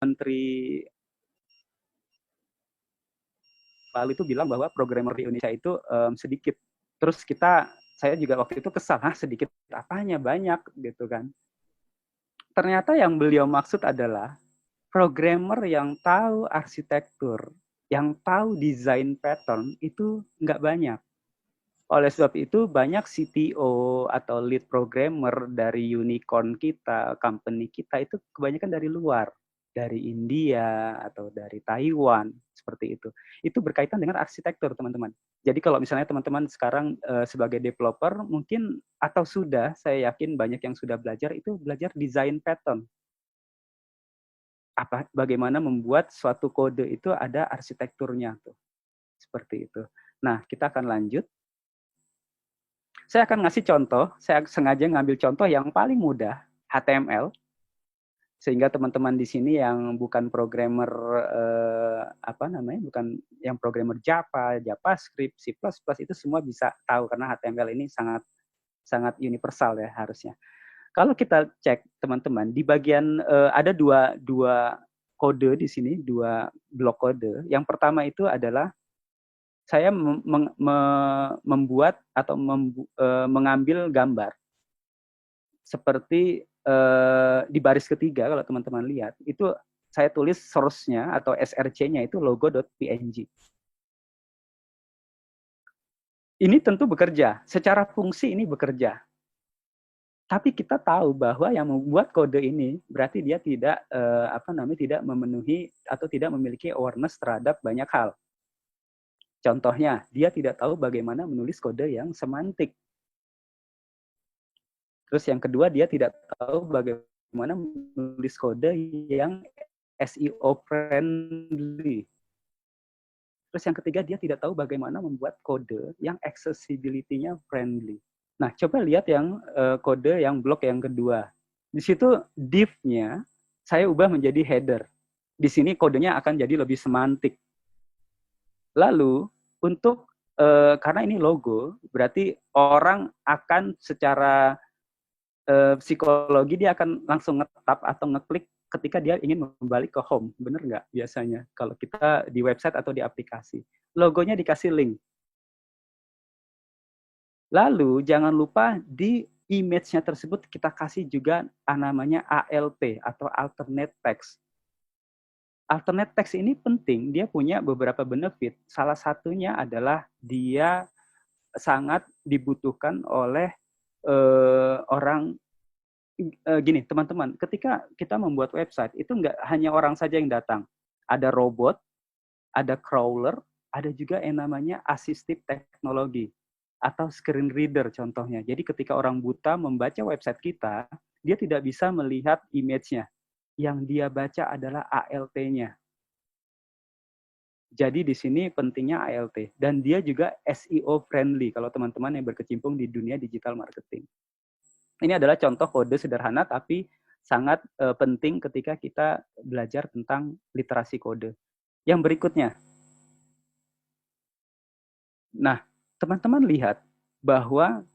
Menteri lalu itu bilang bahwa programmer di Indonesia itu sedikit. Terus saya juga waktu itu kesal, sedikit apanya, banyak gitu kan. Ternyata yang beliau maksud adalah programmer yang tahu arsitektur, yang tahu desain pattern itu nggak banyak. Oleh sebab itu banyak CTO atau lead programmer dari unicorn kita, company kita itu kebanyakan dari luar, dari India atau dari Taiwan, seperti itu. Itu berkaitan dengan arsitektur, teman-teman. Jadi kalau misalnya teman-teman sekarang sebagai developer mungkin atau sudah, saya yakin banyak yang sudah belajar itu belajar design pattern. bagaimana membuat suatu kode itu ada arsitekturnya tuh. Seperti itu. Nah, kita akan lanjut. Saya akan ngasih contoh, saya sengaja ngambil contoh yang paling mudah, HTML, sehingga teman-teman di sini yang bukan programmer bukan yang programmer Java, JavaScript, C++ itu semua bisa tahu karena HTML ini sangat sangat universal ya harusnya. Kalau kita cek teman-teman di bagian ada dua kode di sini, dua blok kode. Yang pertama itu adalah saya membuat atau mengambil gambar seperti di baris ketiga kalau teman-teman lihat itu saya tulis source-nya atau src-nya itu logo.png. Ini tentu bekerja, secara fungsi ini bekerja. Tapi kita tahu bahwa yang membuat kode ini berarti dia tidak tidak memenuhi atau tidak memiliki awareness terhadap banyak hal. Contohnya, dia tidak tahu bagaimana menulis kode yang semantik. Terus yang kedua, dia tidak tahu bagaimana menulis kode yang SEO friendly. Terus yang ketiga, dia tidak tahu bagaimana membuat kode yang accessibility-nya friendly. Nah, coba lihat yang kode yang blok yang kedua. Di situ div-nya saya ubah menjadi header. Di sini kodenya akan jadi lebih semantik. Lalu untuk karena ini logo, berarti orang akan secara psikologi dia akan langsung ngetap atau ngeklik ketika dia ingin kembali ke home. Bener nggak biasanya kalau kita di website atau di aplikasi. Logonya dikasih link. Lalu jangan lupa di image-nya tersebut kita kasih juga namanya ALT atau alternate text. Alternate text ini penting, dia punya beberapa benefit. Salah satunya adalah dia sangat dibutuhkan oleh orang gini, teman-teman, ketika kita membuat website, itu nggak hanya orang saja yang datang. Ada robot, ada crawler, ada juga yang namanya assistive technology atau screen reader contohnya. Jadi ketika orang buta membaca website kita, dia tidak bisa melihat image-nya. Yang dia baca adalah ALT-nya. Jadi di sini pentingnya ALT. Dan dia juga SEO friendly kalau teman-teman yang berkecimpung di dunia digital marketing. Ini adalah contoh kode sederhana tapi sangat penting ketika kita belajar tentang literasi kode. Yang berikutnya. Nah, teman-teman lihat bahwa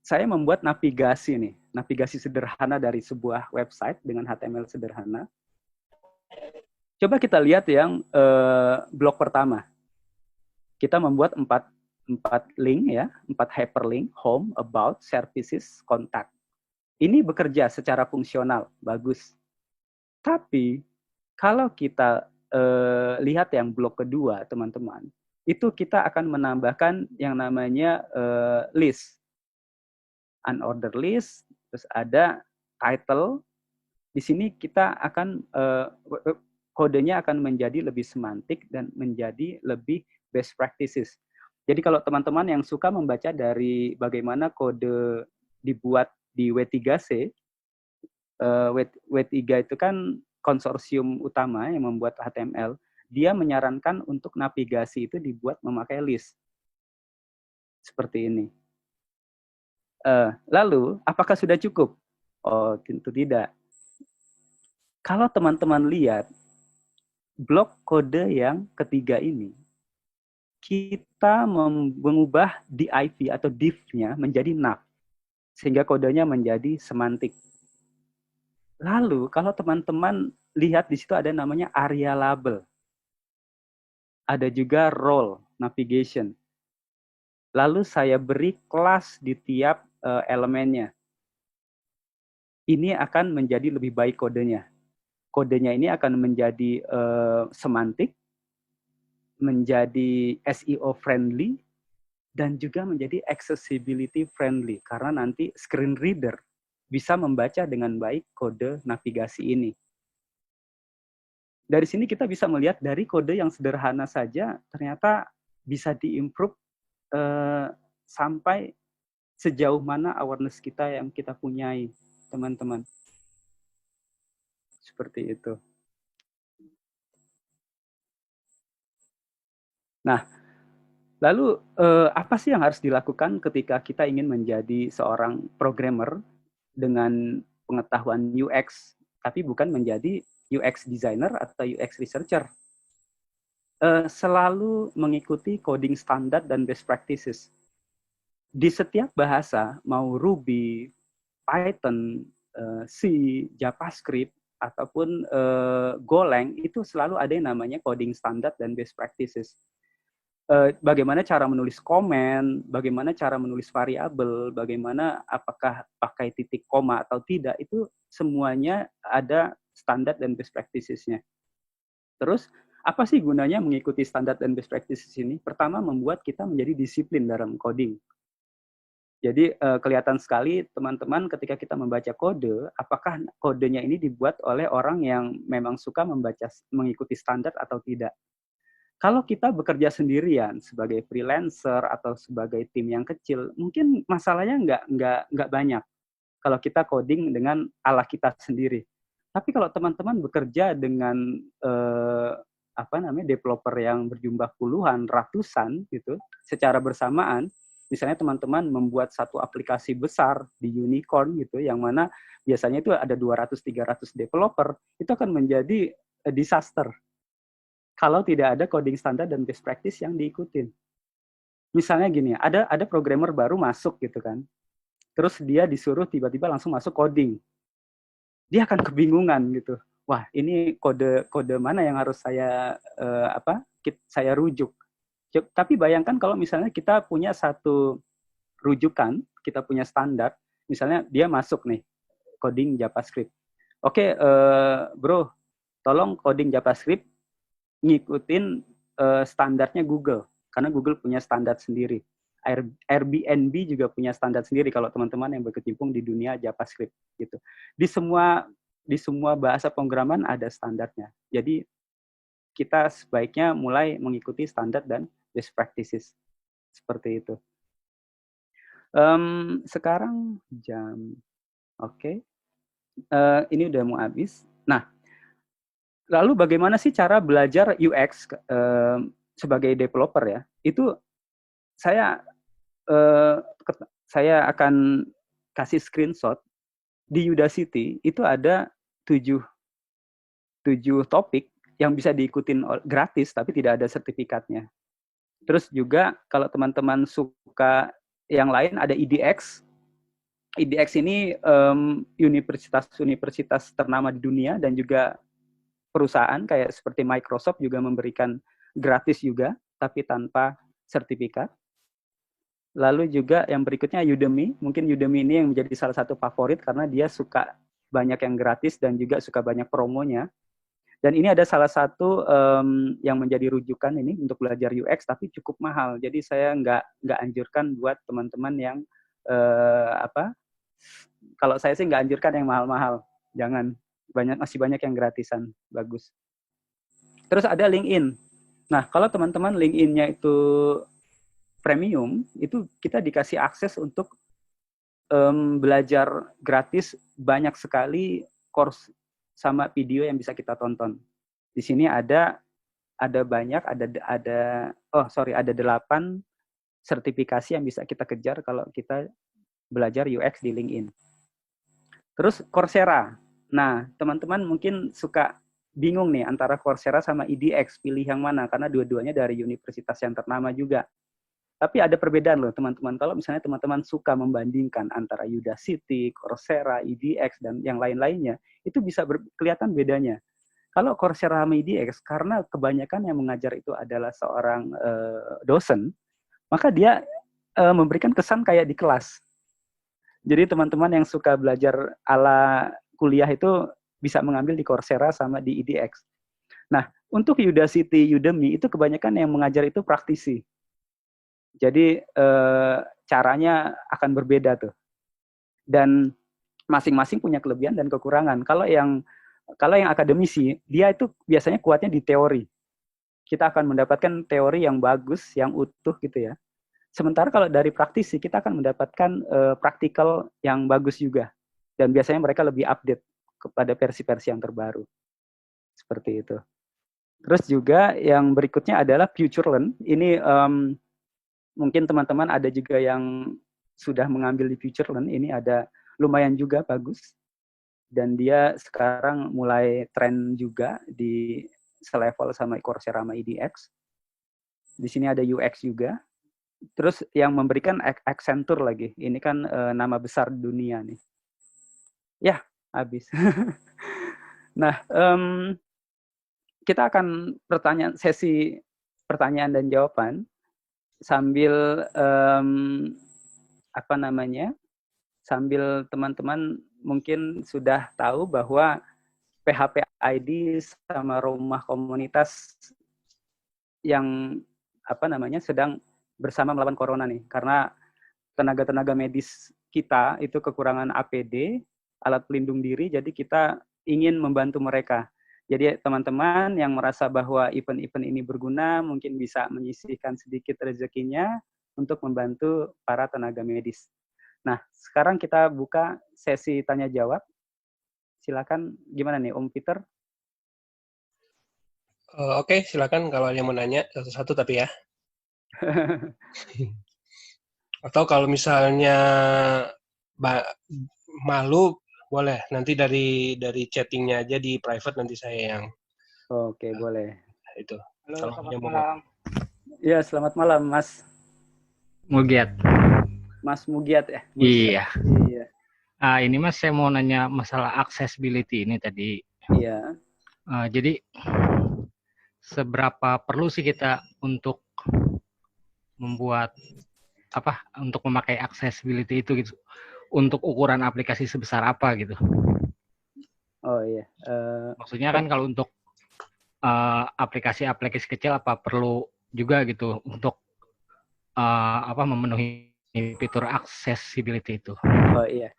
saya membuat navigasi nih, navigasi sederhana dari sebuah website dengan HTML sederhana. Coba kita lihat yang blok pertama. Kita membuat 4 link ya, 4 hyperlink, home, about, services, contact. Ini bekerja secara fungsional, bagus. Tapi kalau kita lihat yang blok kedua, teman-teman, itu kita akan menambahkan yang namanya list. Unordered list, terus ada title. Di sini kita akan kodenya akan menjadi lebih semantik dan menjadi lebih best practices. Jadi kalau teman-teman yang suka membaca dari bagaimana kode dibuat di W3C, W3 itu kan konsorsium utama yang membuat HTML, dia menyarankan untuk navigasi itu dibuat memakai list. Seperti ini. Lalu, apakah sudah cukup? Oh, tentu tidak. Kalau teman-teman lihat, blok kode yang ketiga ini, kita mengubah div atau div-nya menjadi nav, sehingga kodenya menjadi semantik. Lalu, kalau teman-teman lihat di situ ada namanya area label. Ada juga role, navigation. Lalu saya beri kelas di tiap elemennya. Ini akan menjadi lebih baik kodenya. Kodenya ini akan menjadi semantik, menjadi SEO friendly, dan juga menjadi accessibility friendly. Karena nanti screen reader bisa membaca dengan baik kode navigasi ini. Dari sini kita bisa melihat dari kode yang sederhana saja ternyata bisa diimprove sampai sejauh mana awareness kita yang kita punyai, teman-teman. Seperti itu. Nah, lalu apa sih yang harus dilakukan ketika kita ingin menjadi seorang programmer dengan pengetahuan UX, tapi bukan menjadi UX designer atau UX researcher? Selalu mengikuti coding standar dan best practices. Di setiap bahasa, mau Ruby, Python, C, JavaScript, ataupun Golang, itu selalu ada yang namanya coding standard dan best practices. Bagaimana cara menulis komen, bagaimana cara menulis variabel, bagaimana apakah pakai titik koma atau tidak, itu semuanya ada standar dan best practices-nya. Terus, apa sih gunanya mengikuti standar dan best practices ini? Pertama, membuat kita menjadi disiplin dalam coding. Jadi kelihatan sekali teman-teman ketika kita membaca kode, apakah kodenya ini dibuat oleh orang yang memang suka mengikuti standar atau tidak. Kalau kita bekerja sendirian sebagai freelancer atau sebagai tim yang kecil, mungkin masalahnya nggak banyak kalau kita coding dengan ala kita sendiri. Tapi kalau teman-teman bekerja dengan developer yang berjumlah puluhan, ratusan gitu, secara bersamaan, misalnya teman-teman membuat satu aplikasi besar di unicorn gitu, yang mana biasanya itu ada 200-300 developer, itu akan menjadi disaster kalau tidak ada coding standar dan best practice yang diikutin. Misalnya gini, ada programmer baru masuk gitu kan, terus dia disuruh tiba-tiba langsung masuk coding. Dia akan kebingungan gitu. Wah, ini kode mana yang harus saya rujuk. Tapi bayangkan kalau misalnya kita punya satu rujukan, kita punya standar, misalnya dia masuk nih, coding JavaScript. Oke, bro, tolong coding JavaScript ngikutin standarnya Google, karena Google punya standar sendiri. Airbnb juga punya standar sendiri kalau teman-teman yang berkecimpung di dunia JavaScript gitu. Di semua bahasa pemrograman ada standarnya. Jadi kita sebaiknya mulai mengikuti standar dan best practices seperti itu. Sekarang jam, oke. Ini udah mau habis. Nah, lalu bagaimana sih cara belajar UX sebagai developer ya? Itu saya akan kasih screenshot di Udacity. Itu ada 7 topik yang bisa diikutin gratis tapi tidak ada sertifikatnya. Terus juga kalau teman-teman suka yang lain ada EDX. EDX ini universitas ternama di dunia dan juga perusahaan kayak seperti Microsoft juga memberikan gratis juga tapi tanpa sertifikat. Lalu juga yang berikutnya Udemy. Mungkin Udemy ini yang menjadi salah satu favorit karena dia suka banyak yang gratis dan juga suka banyak promonya. Dan ini ada salah satu yang menjadi rujukan ini untuk belajar UX, tapi cukup mahal. Jadi saya nggak anjurkan buat teman-teman yang kalau saya sih nggak anjurkan yang mahal-mahal. Jangan, masih banyak yang gratisan, bagus. Terus ada LinkedIn. Nah, kalau teman-teman LinkedIn-nya itu premium, itu kita dikasih akses untuk belajar gratis banyak sekali course sama video yang bisa kita tonton. Di sini ada 8 sertifikasi yang bisa kita kejar kalau kita belajar UX di LinkedIn. Terus Coursera. Nah, teman-teman mungkin suka bingung nih antara Coursera sama EDX, pilih yang mana karena dua-duanya dari universitas yang ternama juga. Tapi ada perbedaan loh teman-teman. Kalau misalnya teman-teman suka membandingkan antara Udacity, Coursera, EDX, dan yang lain-lainnya, itu bisa kelihatan bedanya. Kalau Coursera sama EDX, karena kebanyakan yang mengajar itu adalah seorang dosen, maka dia memberikan kesan kayak di kelas. Jadi teman-teman yang suka belajar ala kuliah itu bisa mengambil di Coursera sama di EDX. Nah, untuk Udacity, Udemy, itu kebanyakan yang mengajar itu praktisi. Jadi caranya akan berbeda tuh. Dan masing-masing punya kelebihan dan kekurangan. Kalau yang akademisi, dia itu biasanya kuatnya di teori. Kita akan mendapatkan teori yang bagus, yang utuh gitu ya. Sementara kalau dari praktisi, kita akan mendapatkan praktikal yang bagus juga. Dan biasanya mereka lebih update kepada versi-versi yang terbaru. Seperti itu. Terus juga yang berikutnya adalah FutureLearn. Ini mungkin teman-teman ada juga yang sudah mengambil di FutureLearn. Ini ada lumayan juga bagus. Dan dia sekarang mulai tren juga di selevel sama Coursera sama EDX. Di sini ada UX juga. Terus yang memberikan Accenture lagi. Ini kan nama besar dunia nih. Ya, habis. Nah, kita akan sesi pertanyaan dan jawaban sambil sambil teman-teman mungkin sudah tahu bahwa PHP ID sama rumah komunitas yang sedang bersama melawan corona nih, karena tenaga-tenaga medis kita itu kekurangan APD, alat pelindung diri, jadi kita ingin membantu mereka. Jadi teman-teman yang merasa bahwa event-event ini berguna, mungkin bisa menyisihkan sedikit rezekinya untuk membantu para tenaga medis. Nah, sekarang kita buka sesi tanya-jawab. Silakan, gimana nih Om Peter? Oke, silakan kalau ada yang mau nanya satu-satu tapi ya. Atau kalau misalnya malu, boleh. Nanti dari chattingnya aja di private, nanti saya yang... Oke, boleh. Itu. Halo, selamat malam. Ya, selamat malam, Mas Mugiat. Mas Mugiat ya? Iya. Iya. Ini Mas, saya mau nanya masalah accessibility ini tadi. Iya. Jadi, seberapa perlu sih kita untuk membuat untuk memakai accessibility itu gitu, untuk ukuran aplikasi sebesar apa gitu? Oh iya. Maksudnya kan kalau untuk aplikasi-aplikasi kecil apa perlu juga gitu untuk memenuhi fitur accessibility itu? Oh iya.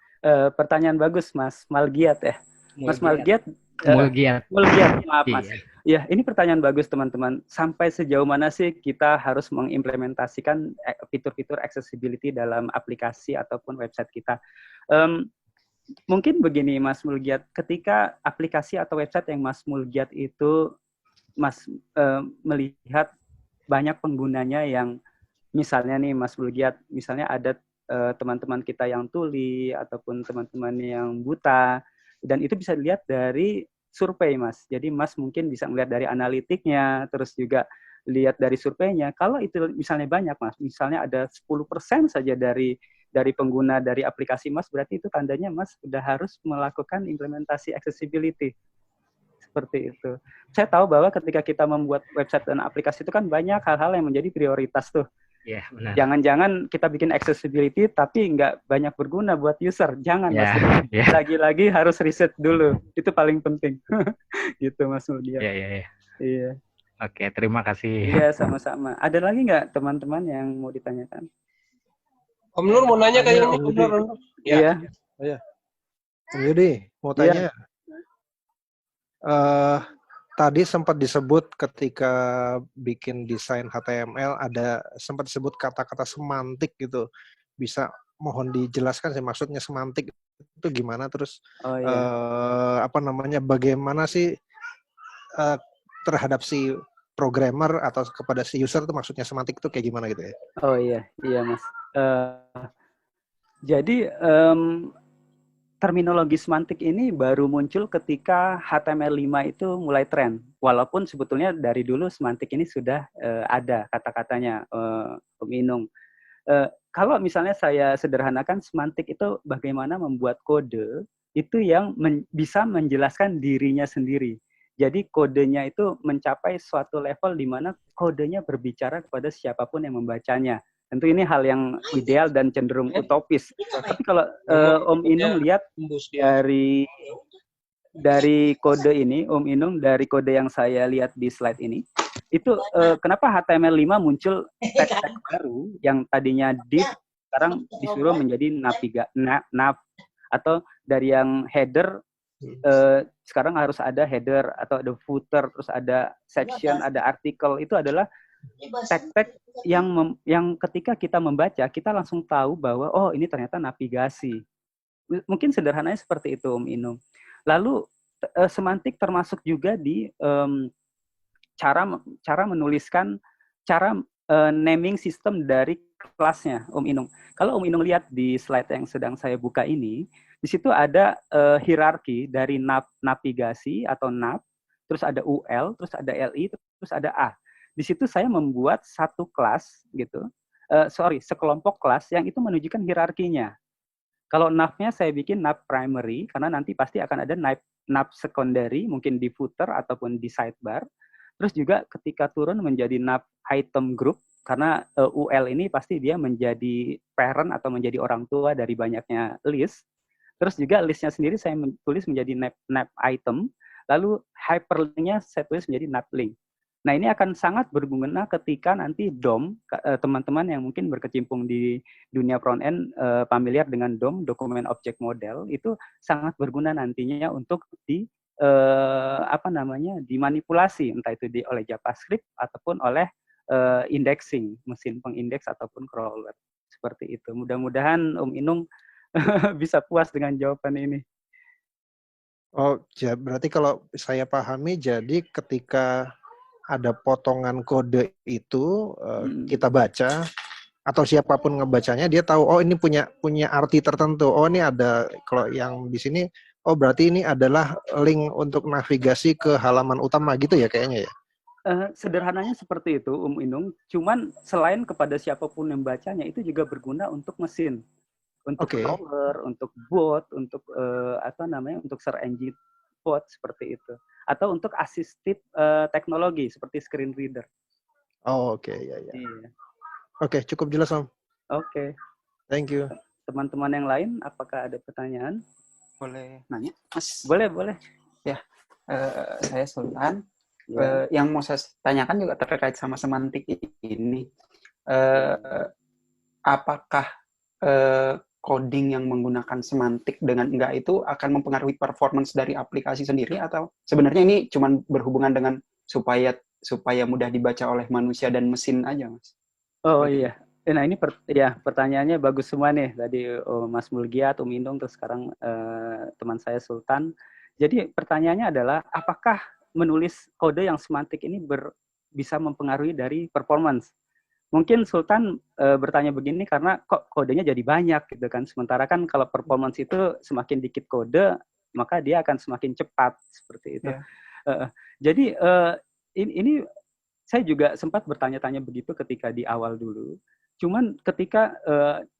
Pertanyaan bagus, Mas Malgiat ya. Mas Malgiat. Mulgiat. Maaf Mas. Ya, ini pertanyaan bagus teman-teman. Sampai sejauh mana sih kita harus mengimplementasikan fitur-fitur accessibility dalam aplikasi ataupun website kita? Mungkin begini Mas Mulgiat, ketika aplikasi atau website yang Mas Mulgiat itu Mas melihat banyak penggunanya yang misalnya nih Mas Mulgiat, misalnya ada teman-teman kita yang tuli ataupun teman-teman yang buta, dan itu bisa dilihat dari survei Mas. Jadi Mas mungkin bisa melihat dari analitiknya, terus juga lihat dari surveinya. Kalau itu misalnya banyak Mas, misalnya ada 10% saja dari pengguna dari aplikasi Mas, berarti itu tandanya Mas sudah harus melakukan implementasi accessibility. Seperti itu. Saya tahu bahwa ketika kita membuat website dan aplikasi itu kan banyak hal-hal yang menjadi prioritas tuh. Yeah, benar. Jangan-jangan kita bikin accessibility tapi nggak banyak berguna buat user. Jangan Mas. Lagi-lagi harus riset dulu. Itu paling penting. Gitu Mas Mulia. Iya. Oke, terima kasih. Iya, sama-sama. Ada lagi nggak teman-teman yang mau ditanyakan? Om Nur mau nanya kayaknya. Om Nur. Iya. Om Yudi, mau tanya. Tadi sempat disebut ketika bikin desain HTML sempat disebut kata-kata semantik gitu. Bisa mohon dijelaskan sih maksudnya semantik itu gimana, terus bagaimana sih terhadap si programmer atau kepada si user itu maksudnya semantik itu kayak gimana gitu ya? Oh iya Mas. Jadi terminologi semantik ini baru muncul ketika HTML5 itu mulai tren. Walaupun sebetulnya dari dulu semantik ini sudah ada kata-katanya, Om Inung. Kalau misalnya saya sederhanakan, semantik itu bagaimana membuat kode itu yang bisa menjelaskan dirinya sendiri. Jadi kodenya itu mencapai suatu level di mana kodenya berbicara kepada siapapun yang membacanya. Tentu ini hal yang ideal dan cenderung utopis. Tapi kalau Om Inung lihat dari kode ini, Om Inung, dari kode yang saya lihat di slide ini, itu kenapa HTML5 muncul tag-tag baru yang tadinya div, sekarang disuruh menjadi nav, atau dari yang header, sekarang harus ada header atau ada footer, terus ada section, ada artikel. Itu adalah tag-tag yang ketika kita membaca, kita langsung tahu bahwa oh ini ternyata navigasi. Mungkin sederhananya seperti itu Om Inung. Lalu semantik termasuk juga di cara menuliskan, cara naming system dari kelasnya, Om Inung. Kalau Om Inung lihat di slide yang sedang saya buka ini, di situ ada hierarki dari navigasi atau nav, terus ada UL, terus ada LI, terus ada A. Di situ saya membuat satu kelas gitu, sekelompok kelas yang itu menunjukkan hierarkinya. Kalau nav-nya saya bikin nav primary, karena nanti pasti akan ada nav secondary, mungkin di footer ataupun di sidebar. Terus juga ketika turun menjadi nav item group, karena UL ini pasti dia menjadi parent atau menjadi orang tua dari banyaknya list. Terus juga listnya sendiri saya tulis menjadi nav item, lalu hyperlink-nya saya tulis menjadi nav link. Nah, ini akan sangat berguna ketika nanti DOM, teman-teman yang mungkin berkecimpung di dunia front-end, familiar dengan DOM, Document Object Model, itu sangat berguna nantinya untuk dimanipulasi, entah itu oleh JavaScript ataupun oleh indexing, mesin pengindeks ataupun crawler. Seperti itu. Mudah-mudahan Om Inung bisa puas dengan jawaban ini. Oh, berarti kalau saya pahami, jadi ketika ada potongan kode itu kita baca atau siapapun ngebacanya dia tahu oh ini punya arti tertentu. Oh ini ada kalau yang di sini oh berarti ini adalah link untuk navigasi ke halaman utama gitu ya kayaknya ya. Sederhananya seperti itu Inung. Cuman selain kepada siapapun yang bacanya itu juga berguna untuk mesin, untuk crawler, untuk bot, untuk untuk search engine bot seperti itu. Atau untuk assistive teknologi seperti screen reader. Oh, oke, ya. Iya. Oke, cukup jelas, Om. Oke. Thank you. Teman-teman yang lain, apakah ada pertanyaan? Boleh nanya, Mas? Boleh. Ya, saya Sultan. Ya. Yang mau saya tanyakan juga terkait sama semantik ini. Apakah coding yang menggunakan semantik dengan enggak itu akan mempengaruhi performance dari aplikasi sendiri atau sebenarnya ini cuma berhubungan dengan supaya mudah dibaca oleh manusia dan mesin aja, Mas? Oh iya. Nah ini pertanyaannya bagus semua nih. Tadi Mas Mulgiat, Inung, terus sekarang teman saya Sultan. Jadi pertanyaannya adalah apakah menulis kode yang semantik ini bisa mempengaruhi dari performance? Mungkin Sultan bertanya begini karena kok kodenya jadi banyak gitu kan. Sementara kan kalau performance itu semakin dikit kode, maka dia akan semakin cepat seperti itu. Yeah. Jadi ini saya juga sempat bertanya-tanya begitu ketika di awal dulu. Cuman ketika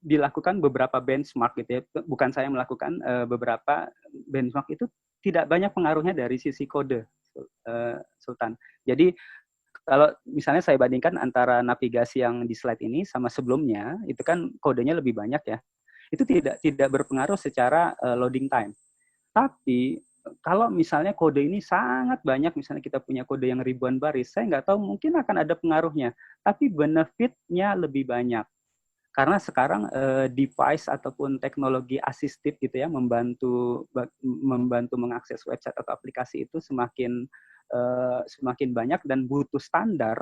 dilakukan beberapa benchmark gitu ya, bukan saya melakukan beberapa benchmark itu tidak banyak pengaruhnya dari sisi kode, Sultan. Jadi kalau misalnya saya bandingkan antara navigasi yang di slide ini sama sebelumnya, itu kan kodenya lebih banyak ya. Itu tidak berpengaruh secara loading time. Tapi kalau misalnya kode ini sangat banyak, misalnya kita punya kode yang ribuan baris, saya nggak tahu mungkin akan ada pengaruhnya. Tapi benefitnya lebih banyak. Karena sekarang device ataupun teknologi asistif gitu ya, membantu mengakses website atau aplikasi itu semakin banyak dan butuh standar.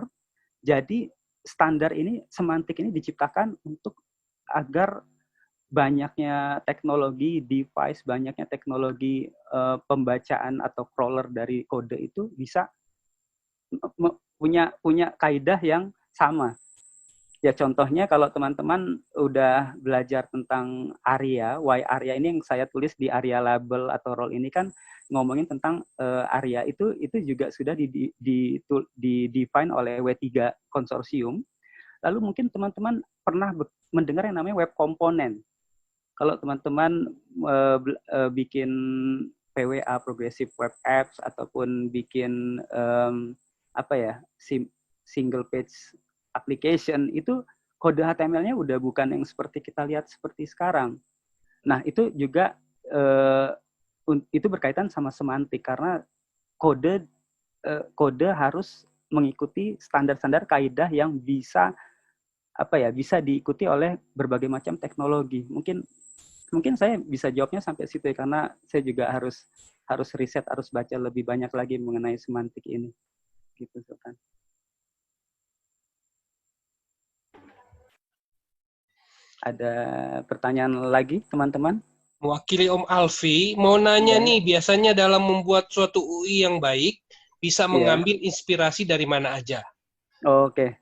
Jadi standar ini, semantik ini diciptakan untuk agar banyaknya teknologi device, banyaknya teknologi pembacaan atau crawler dari kode itu bisa punya kaidah yang sama. Ya contohnya kalau teman-teman udah belajar tentang ARIA, ARIA ini yang saya tulis di ARIA label atau role ini kan ngomongin tentang ARIA itu juga sudah di-define oleh W3 konsorsium. Lalu mungkin teman-teman pernah mendengar yang namanya web komponen. Kalau teman-teman bikin PWA, Progressive Web Apps, ataupun bikin single page application, itu kode HTML-nya udah bukan yang seperti kita lihat seperti sekarang. Nah, itu juga itu berkaitan sama semantik karena kode harus mengikuti standar-standar kaidah yang bisa diikuti oleh berbagai macam teknologi. Mungkin saya bisa jawabnya sampai situ ya, karena saya juga harus riset, harus baca lebih banyak lagi mengenai semantik ini. Gitu, Sultan. Ada pertanyaan lagi, teman-teman? Mewakili Om Alfi, mau nanya nih, biasanya dalam membuat suatu UI yang baik, bisa mengambil inspirasi dari mana aja. Oke.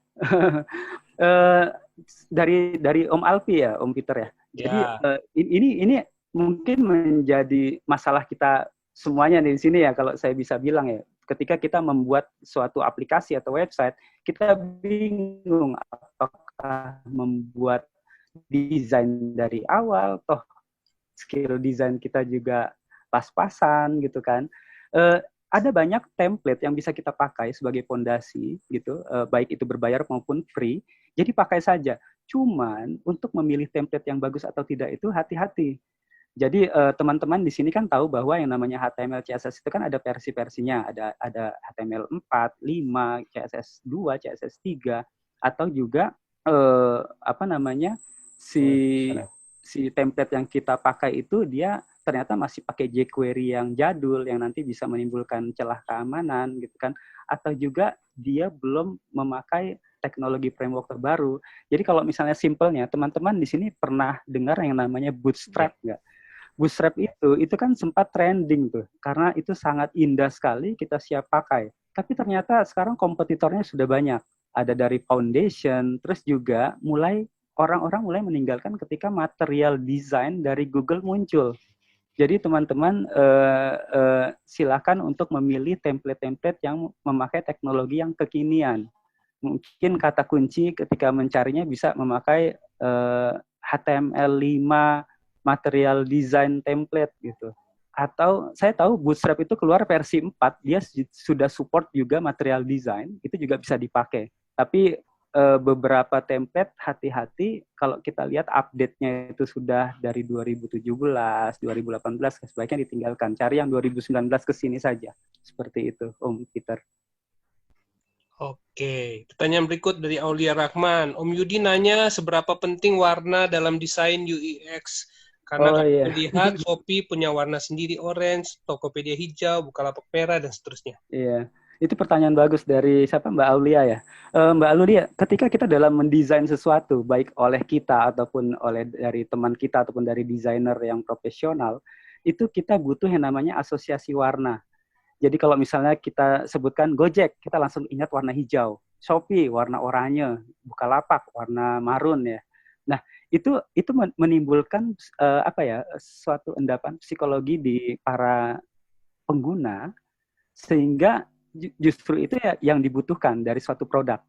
Dari Om Alfi ya, Om Peter ya. Jadi ini mungkin menjadi masalah kita semuanya di sini ya, kalau saya bisa bilang ya. Ketika kita membuat suatu aplikasi atau website, kita bingung apakah membuat desain dari awal, toh skill desain kita juga pas-pasan gitu kan. Ada banyak template yang bisa kita pakai sebagai fondasi gitu, baik itu berbayar maupun free. Jadi pakai saja. Cuman untuk memilih template yang bagus atau tidak itu hati-hati. Jadi teman-teman di sini kan tahu bahwa yang namanya HTML CSS itu kan ada versi-versinya, ada HTML 4, 5, CSS 2, CSS 3, atau juga si template yang kita pakai itu dia ternyata masih pakai jQuery yang jadul yang nanti bisa menimbulkan celah keamanan gitu kan, atau juga dia belum memakai teknologi framework terbaru. Jadi kalau misalnya simpelnya, teman-teman di sini pernah dengar yang namanya Bootstrap nggak? Bootstrap itu kan sempat trending tuh, karena itu sangat indah sekali, kita siap pakai. Tapi ternyata sekarang kompetitornya sudah banyak. Ada dari Foundation, terus juga orang-orang mulai meninggalkan ketika material design dari Google muncul. Jadi teman-teman silakan untuk memilih template-template yang memakai teknologi yang kekinian. Mungkin kata kunci ketika mencarinya bisa memakai HTML5 material design template gitu. Atau saya tahu Bootstrap itu keluar versi 4, dia sudah support juga material design, itu juga bisa dipakai. Tapi beberapa template hati-hati kalau kita lihat update-nya itu sudah dari 2017, 2018, sebaiknya ditinggalkan. Cari yang 2019 ke sini saja. Seperti itu, Om Peter. Oke, pertanyaan berikut dari Aulia Rahman. Om Yudi nanya seberapa penting warna dalam desain UX? Karena melihat Shopee punya warna sendiri orange, Tokopedia hijau, Bukalapak merah, dan seterusnya. Iya, itu pertanyaan bagus dari siapa, Mbak Aulia ya. Mbak Aulia, ketika kita dalam mendesain sesuatu, baik oleh kita ataupun oleh dari teman kita ataupun dari desainer yang profesional, itu kita butuh yang namanya asosiasi warna. Jadi kalau misalnya kita sebutkan Gojek, kita langsung ingat warna hijau. Shopee warna oranye, Bukalapak warna marun ya. Nah, itu menimbulkan suatu endapan psikologi di para pengguna, sehingga justru itu ya yang dibutuhkan dari suatu produk.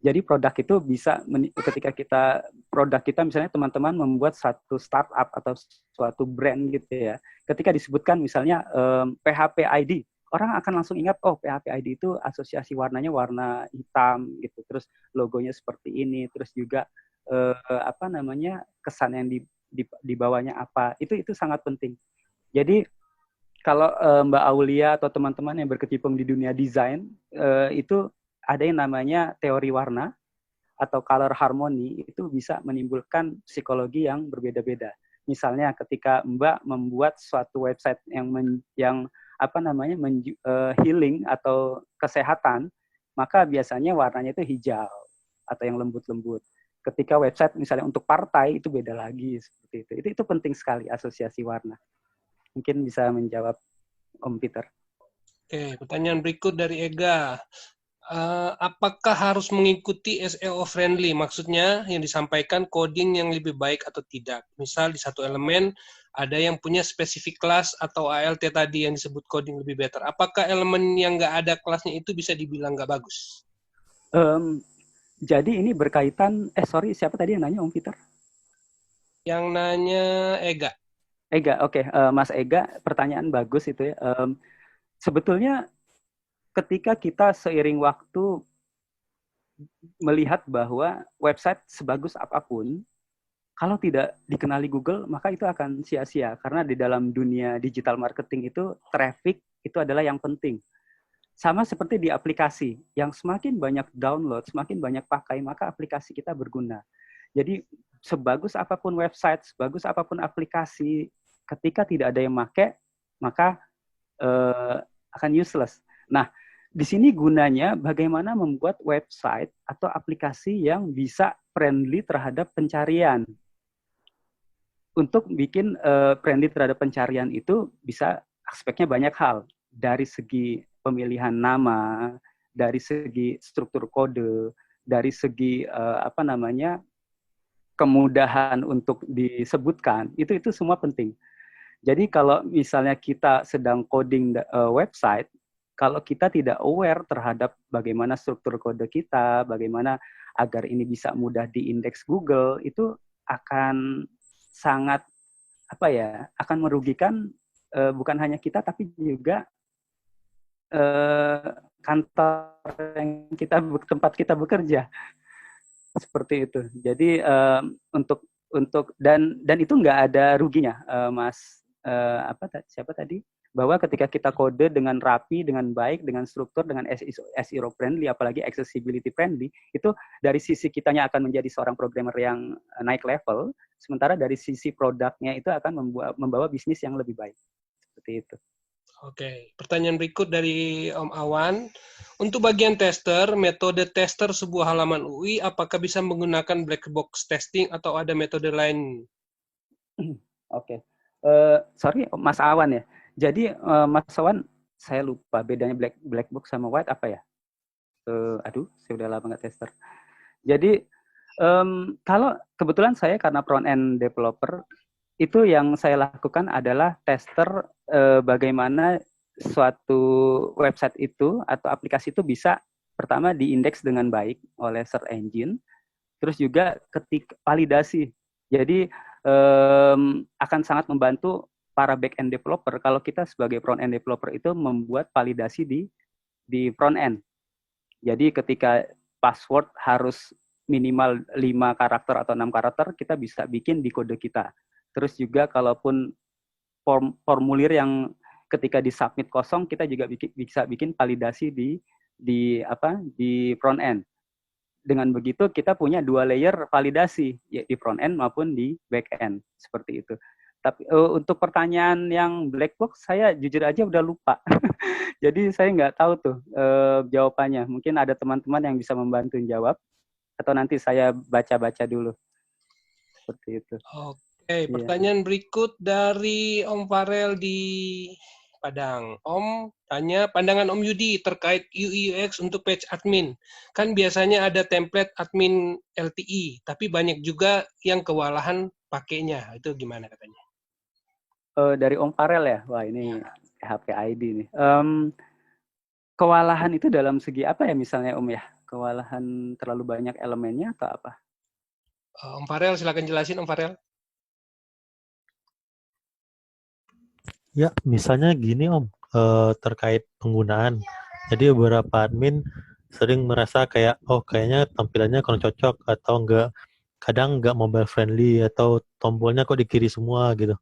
Jadi produk itu bisa ketika produk kita misalnya teman-teman membuat satu startup atau suatu brand gitu ya. Ketika disebutkan misalnya PHP ID, orang akan langsung ingat, oh PHP ID itu asosiasi warnanya warna hitam gitu, terus logonya seperti ini, terus juga kesan yang di bawahnya apa, itu sangat penting. Jadi kalau Mbak Aulia atau teman-teman yang berkecimpung di dunia desain itu ada yang namanya teori warna atau color harmony, itu bisa menimbulkan psikologi yang berbeda-beda. Misalnya ketika Mbak membuat suatu website yang healing atau kesehatan, maka biasanya warnanya itu hijau atau yang lembut-lembut. Ketika website misalnya untuk partai itu beda lagi seperti itu. Itu penting sekali asosiasi warna. Mungkin bisa menjawab Om Peter. Oke, pertanyaan berikut dari Ega. Apakah harus mengikuti SEO friendly? Maksudnya yang disampaikan coding yang lebih baik atau tidak? Misal di satu elemen ada yang punya spesifik kelas atau ALT tadi yang disebut coding lebih better. Apakah elemen yang nggak ada kelasnya itu bisa dibilang nggak bagus? Jadi ini berkaitan, siapa tadi yang nanya Om Peter? Yang nanya Ega. Ega, oke. Mas Ega, pertanyaan bagus itu ya. Sebetulnya ketika kita seiring waktu melihat bahwa website sebagus apapun, kalau tidak dikenali Google, maka itu akan sia-sia. Karena di dalam dunia digital marketing itu, traffic itu adalah yang penting. Sama seperti di aplikasi, yang semakin banyak download, semakin banyak pakai, maka aplikasi kita berguna. Jadi sebagus apapun website, sebagus apapun aplikasi, ketika tidak ada yang pakai, maka akan useless. Nah, di sini gunanya bagaimana membuat website atau aplikasi yang bisa friendly terhadap pencarian. Untuk bikin friendly terhadap pencarian itu bisa aspeknya banyak hal. Dari segi pemilihan nama, dari segi struktur kode, dari segi kemudahan untuk disebutkan, itu semua penting. Jadi kalau misalnya kita sedang coding website, kalau kita tidak aware terhadap bagaimana struktur kode kita, bagaimana agar ini bisa mudah diindeks Google, itu akan sangat akan merugikan bukan hanya kita tapi juga kantor yang tempat kita bekerja, seperti itu. Jadi untuk dan itu nggak ada ruginya, Mas siapa tadi, bahwa ketika kita kode dengan rapi, dengan baik, dengan struktur, dengan SEO friendly, apalagi accessibility friendly, itu dari sisi kitanya akan menjadi seorang programmer yang naik level, sementara dari sisi produknya itu akan membawa bisnis yang lebih baik. Seperti itu. Oke, pertanyaan berikut dari Om Awan. Untuk bagian tester, metode tester sebuah halaman UI, apakah bisa menggunakan black box testing atau ada metode lain? Oke. Sorry, Mas Awan ya. Jadi Mas Awan, saya lupa bedanya black box sama white apa ya? Saya udah lama nggak tester. Jadi kalau kebetulan saya karena front end developer, itu yang saya lakukan adalah tester bagaimana suatu website itu atau aplikasi itu bisa pertama diindeks dengan baik oleh search engine, terus juga ketika validasi. Jadi akan sangat membantu para back-end developer kalau kita sebagai front-end developer itu membuat validasi di front-end. Jadi ketika password harus minimal 5 karakter atau 6 karakter, kita bisa bikin di kode kita. Terus juga kalaupun formulir yang ketika disubmit kosong, kita juga bisa bikin validasi di front-end. Dengan begitu kita punya 2 layer validasi, ya di front-end maupun di back-end, seperti itu. Tapi untuk pertanyaan yang black box, saya jujur aja udah lupa. Jadi saya nggak tahu tuh jawabannya. Mungkin ada teman-teman yang bisa membantu jawab, atau nanti saya baca-baca dulu. Seperti itu. Oke, pertanyaan berikut dari Om Farel di Padang. Om tanya, pandangan Om Yudi terkait UI UX untuk page admin. Kan biasanya ada template admin LTI, tapi banyak juga yang kewalahan pakainya. Itu gimana katanya? Dari Om Farel ya? Wah, ini HP ID nih. Kewalahan itu dalam segi apa ya misalnya Om ya? Kewalahan terlalu banyak elemennya atau apa? Om Farel, silakan jelasin Om Farel. Ya, misalnya gini Om, terkait penggunaan. Jadi beberapa admin sering merasa kayak, oh kayaknya tampilannya kurang cocok atau enggak, kadang enggak mobile friendly atau tombolnya kok di kiri semua gitu.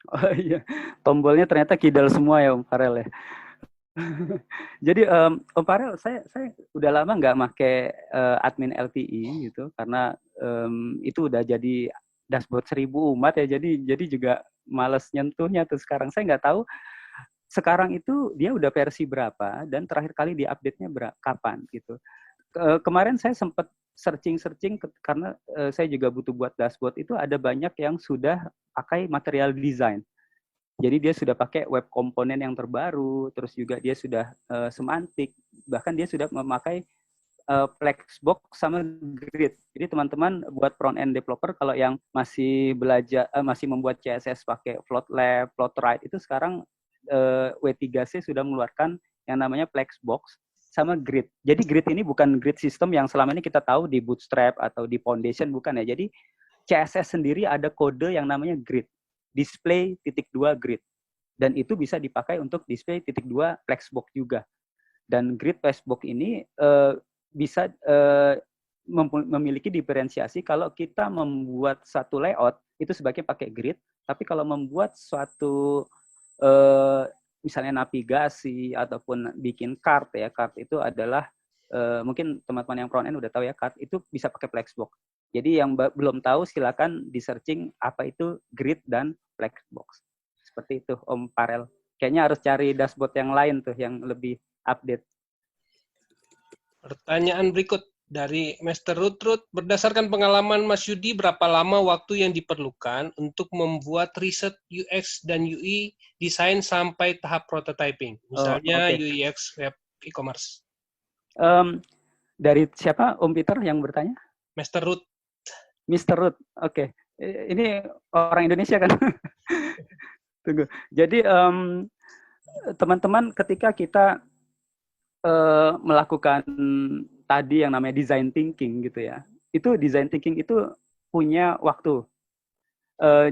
Oh iya, tombolnya ternyata kidal semua ya Om Farel ya. Jadi Om Farel, saya udah lama nggak pakai admin LTI gitu, karena itu udah jadi dashboard 1000 umat ya, jadi juga males nyentuhnya tuh sekarang. Saya nggak tahu sekarang itu dia udah versi berapa dan terakhir kali diupdate-nya kapan gitu. Kemarin saya sempat searching karena saya juga butuh buat dashboard, itu ada banyak yang sudah pakai material design. Jadi dia sudah pakai web komponen yang terbaru, terus juga dia sudah semantik, bahkan dia sudah memakai Flexbox sama Grid. Jadi teman-teman buat front-end developer kalau yang masih belajar, masih membuat CSS pakai float left, float right, itu sekarang W3C sudah mengeluarkan yang namanya Flexbox sama Grid. Jadi Grid ini bukan grid system yang selama ini kita tahu di Bootstrap atau di Foundation, bukan ya. Jadi CSS sendiri ada kode yang namanya Grid. Display .2 Grid. Dan itu bisa dipakai untuk display .2 Flexbox juga. Dan Grid Flexbox ini bisa memiliki diferensiasi kalau kita membuat satu layout itu sebaiknya pakai grid, tapi kalau membuat suatu misalnya navigasi ataupun bikin card ya, card itu adalah mungkin teman-teman yang front end udah tahu ya, card itu bisa pakai Flexbox. Jadi yang belum tahu silakan di searching apa itu grid dan Flexbox. Seperti itu Om Farel. Kayaknya harus cari dashboard yang lain tuh yang lebih update. Pertanyaan berikut Dari Mr. Ruth, berdasarkan pengalaman Mas Yudi, berapa lama waktu yang diperlukan untuk membuat riset UX dan UI desain sampai tahap prototyping? Misalnya UX web e-commerce. Dari siapa, Om Peter yang bertanya? Mr. Ruth. Mr. Ruth, oke. Ini orang Indonesia kan? Tunggu. Jadi teman-teman, ketika kita melakukan tadi yang namanya design thinking gitu ya, itu design thinking itu punya waktu.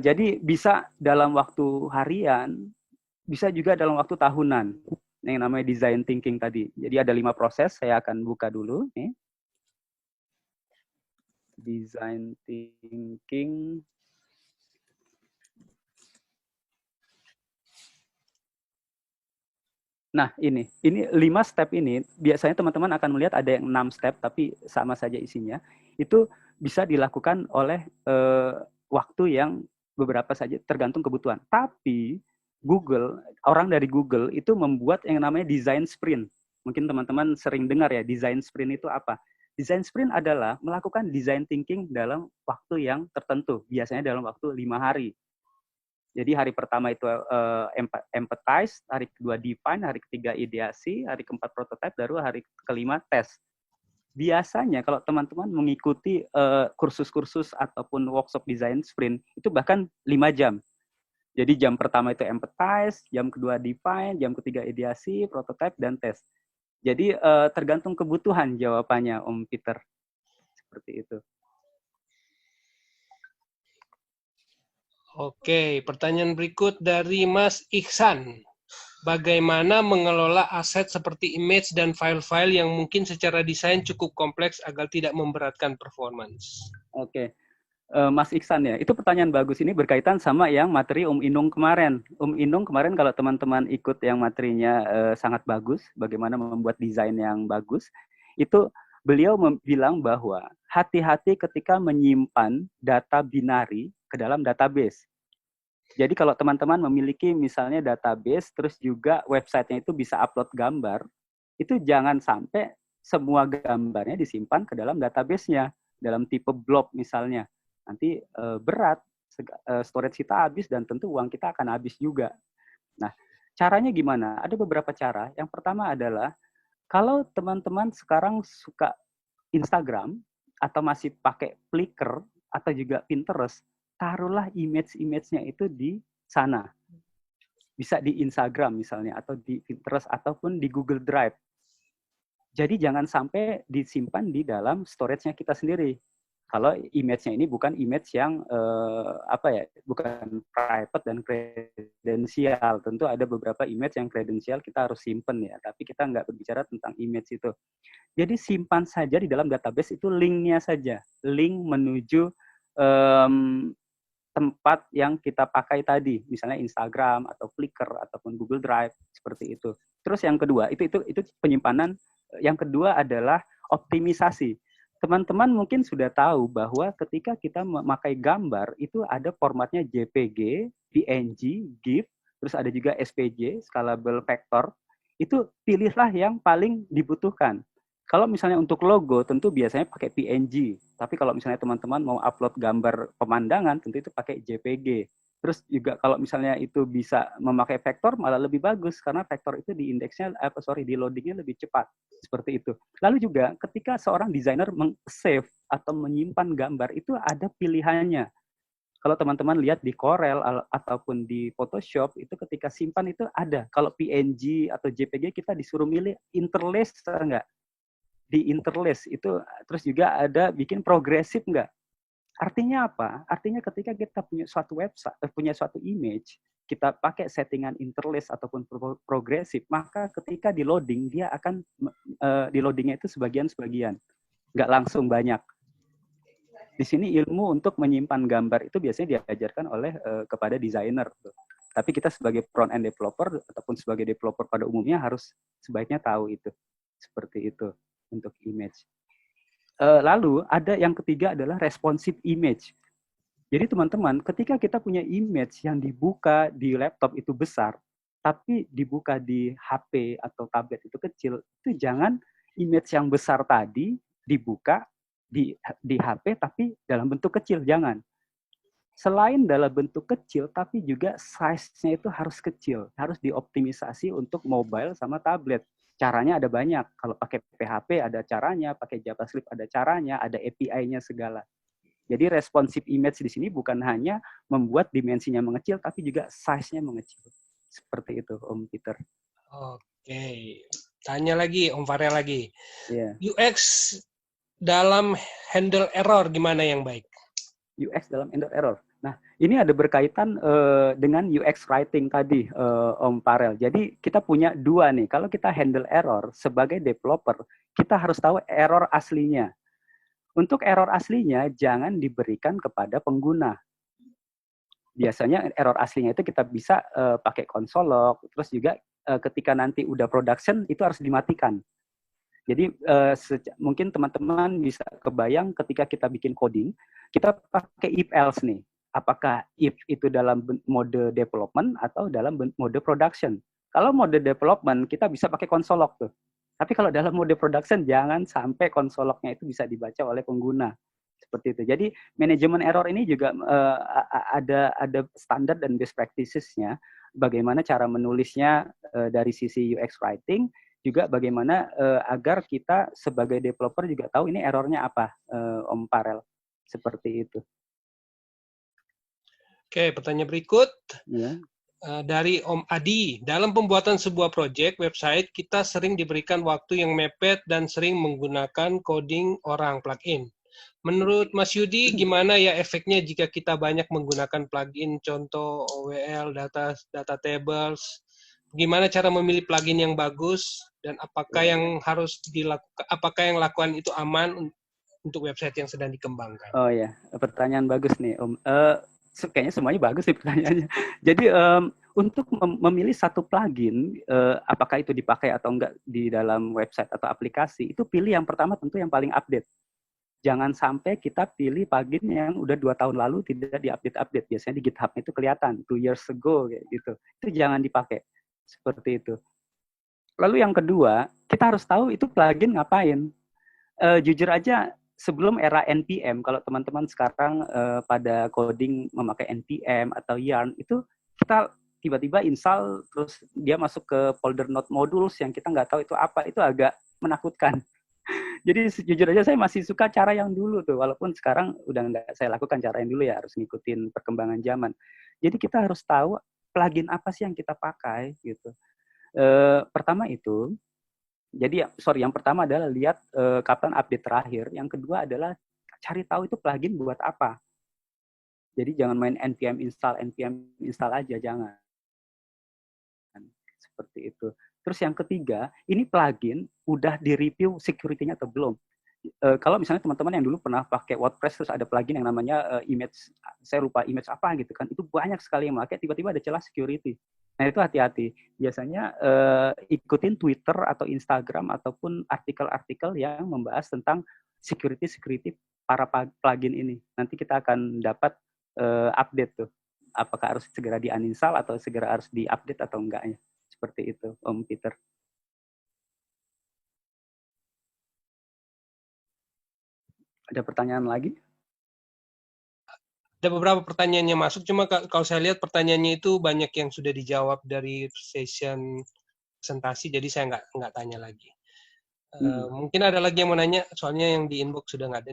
Jadi bisa dalam waktu harian, bisa juga dalam waktu tahunan, yang namanya design thinking tadi. Jadi ada 5 proses, saya akan buka dulu nih. Design thinking. Nah, ini 5 step ini, biasanya teman-teman akan melihat ada yang 6 step, tapi sama saja isinya. Itu bisa dilakukan oleh waktu yang beberapa saja, tergantung kebutuhan. Tapi Google, orang dari Google itu membuat yang namanya design sprint. Mungkin teman-teman sering dengar ya, design sprint itu apa? Design sprint adalah melakukan design thinking dalam waktu yang tertentu, biasanya dalam waktu 5 hari. Jadi hari pertama itu empathize, hari kedua define, hari ketiga ideasi, hari keempat prototype, baru hari kelima test. Biasanya kalau teman-teman mengikuti kursus-kursus ataupun workshop design sprint, itu bahkan 5 jam. Jadi jam pertama itu empathize, jam kedua define, jam ketiga ideasi, prototype, dan test. Jadi tergantung kebutuhan jawabannya, Om Peter. Seperti itu. Oke, pertanyaan berikut dari Mas Ihsan. Bagaimana mengelola aset seperti image dan file-file yang mungkin secara desain cukup kompleks agar tidak memberatkan performance? Oke, Mas Iksan ya, itu pertanyaan bagus. Ini berkaitan sama yang materi Inung kemarin. Inung kemarin kalau teman-teman ikut yang materinya sangat bagus, bagaimana membuat desain yang bagus, itu beliau bilang bahwa hati-hati ketika menyimpan data binari ke dalam database. Jadi kalau teman-teman memiliki misalnya database, terus juga websitenya itu bisa upload gambar, itu jangan sampai semua gambarnya disimpan ke dalam database-nya, dalam tipe blob misalnya. Nanti berat, storage kita habis, dan tentu uang kita akan habis juga. Nah, caranya gimana? Ada beberapa cara. Yang pertama adalah, kalau teman-teman sekarang suka Instagram, atau masih pakai Flickr, atau juga Pinterest, taruhlah image-image-nya itu di sana. Bisa di Instagram misalnya, atau di Pinterest, ataupun di Google Drive. Jadi jangan sampai disimpan di dalam storage-nya kita sendiri. Kalau image-nya ini bukan image yang bukan private dan kredensial. Tentu ada beberapa image yang kredensial kita harus simpan ya, tapi kita nggak berbicara tentang image itu. Jadi simpan saja di dalam database, itu link-nya saja, link menuju tempat yang kita pakai tadi, misalnya Instagram atau Flickr ataupun Google Drive, seperti itu. Terus yang kedua, itu penyimpanan. Yang kedua adalah optimisasi. Teman-teman mungkin sudah tahu bahwa ketika kita memakai gambar, itu ada formatnya JPG, PNG, GIF, terus ada juga SVG, scalable vector. Itu pilihlah yang paling dibutuhkan. Kalau misalnya untuk logo, tentu biasanya pakai PNG. Tapi kalau misalnya teman-teman mau upload gambar pemandangan, tentu itu pakai JPG. Terus juga kalau misalnya itu bisa memakai vektor, malah lebih bagus. Karena vektor itu di indeksnya, di loadingnya lebih cepat. Seperti itu. Lalu juga ketika seorang desainer save atau menyimpan gambar, itu ada pilihannya. Kalau teman-teman lihat di Corel ataupun di Photoshop, itu ketika simpan itu ada. Kalau PNG atau JPG, kita disuruh milih interlace enggak? Di interlace itu, terus juga ada bikin progresif enggak? Artinya apa? Artinya ketika kita punya suatu website, punya suatu image, kita pakai settingan interlace ataupun progresif, maka ketika di loading dia akan di loadingnya itu sebagian-sebagian, nggak langsung banyak. Di sini ilmu untuk menyimpan gambar itu biasanya diajarkan oleh kepada desainer. Tapi kita sebagai front end developer ataupun sebagai developer pada umumnya harus sebaiknya tahu itu. Seperti itu untuk image. Lalu ada yang ketiga adalah responsive image. Jadi teman-teman, ketika kita punya image yang dibuka di laptop itu besar, tapi dibuka di HP atau tablet itu kecil, itu jangan image yang besar tadi dibuka di HP tapi dalam bentuk kecil, jangan. Selain dalam bentuk kecil, tapi juga size-nya itu harus kecil, harus dioptimisasi untuk mobile sama tablet. Caranya ada banyak. Kalau pakai PHP ada caranya, pakai JavaScript ada caranya, ada API-nya segala. Jadi responsive image di sini bukan hanya membuat dimensinya mengecil, tapi juga size-nya mengecil. Seperti itu, Om Peter. Oke. Tanya lagi, Om Farel lagi. Yeah. UX dalam handle error gimana yang baik? UX dalam handle error. Nah, ini ada berkaitan dengan UX writing tadi, Om Farel. Jadi kita punya dua nih. Kalau kita handle error sebagai developer, kita harus tahu error aslinya. Untuk error aslinya jangan diberikan kepada pengguna. Biasanya error aslinya itu kita bisa pakai console log, terus juga ketika nanti udah production itu harus dimatikan. Jadi mungkin teman-teman bisa kebayang ketika kita bikin coding, kita pakai if else nih. Apakah if itu dalam mode development atau dalam mode production? Kalau mode development kita bisa pakai console log tuh. Tapi kalau dalam mode production jangan sampai console log-nya itu bisa dibaca oleh pengguna. Seperti itu. Jadi manajemen error ini juga ada standar dan best practices-nya. Bagaimana cara menulisnya dari sisi UX writing, juga bagaimana agar kita sebagai developer juga tahu ini errornya apa, Om Farel. Seperti itu. Oke, pertanyaan berikut. Ya. Dari Om Adi, dalam pembuatan sebuah proyek website, kita sering diberikan waktu yang mepet dan sering menggunakan coding orang plugin. Menurut Mas Yudi, gimana ya efeknya jika kita banyak menggunakan plugin, contoh OWL, data tables? Gimana cara memilih plugin yang bagus dan apakah yang harus dilakukan, apakah yang lakukan itu aman untuk website yang sedang dikembangkan? Oh ya, pertanyaan bagus nih, Om. Kayaknya semuanya bagus sih pertanyaannya. Jadi untuk memilih satu plugin, apakah itu dipakai atau enggak di dalam website atau aplikasi, itu pilih yang pertama tentu yang paling update. Jangan sampai kita pilih plugin yang udah 2 tahun lalu tidak diupdate-update. Biasanya di GitHub itu kelihatan 2 years ago kayak gitu. Itu jangan dipakai. Seperti itu. Lalu yang kedua, kita harus tahu itu plugin ngapain. Jujur aja, sebelum era NPM, kalau teman-teman sekarang pada coding memakai NPM atau Yarn, itu kita tiba-tiba install, terus dia masuk ke folder node modules yang kita nggak tahu itu apa, itu agak menakutkan. Jadi jujur aja saya masih suka cara yang dulu tuh, walaupun sekarang udah nggak saya lakukan cara yang dulu ya, harus ngikutin perkembangan zaman. Jadi kita harus tahu plugin apa sih yang kita pakai gitu. Pertama itu, jadi yang pertama adalah lihat kapan update terakhir. Yang kedua adalah cari tahu itu plugin buat apa. Jadi jangan main npm install aja, jangan. Seperti itu. Terus yang ketiga, ini plugin udah di-review security-nya atau belum. Kalau misalnya teman-teman yang dulu pernah pakai WordPress, terus ada plugin yang namanya image, saya lupa image apa gitu kan, itu banyak sekali yang pakai, tiba-tiba ada celah security. Nah itu hati-hati. Biasanya ikutin Twitter atau Instagram ataupun artikel-artikel yang membahas tentang security para plugin ini. Nanti kita akan dapat update tuh. Apakah harus segera di-uninstall atau segera harus di-update atau enggaknya. Seperti itu, Om Peter. Ada pertanyaan lagi? Ada beberapa pertanyaan yang masuk, cuma kalau saya lihat pertanyaannya itu banyak yang sudah dijawab dari session presentasi, jadi saya nggak tanya lagi. Mungkin ada lagi yang mau nanya, soalnya yang di inbox sudah nggak ada.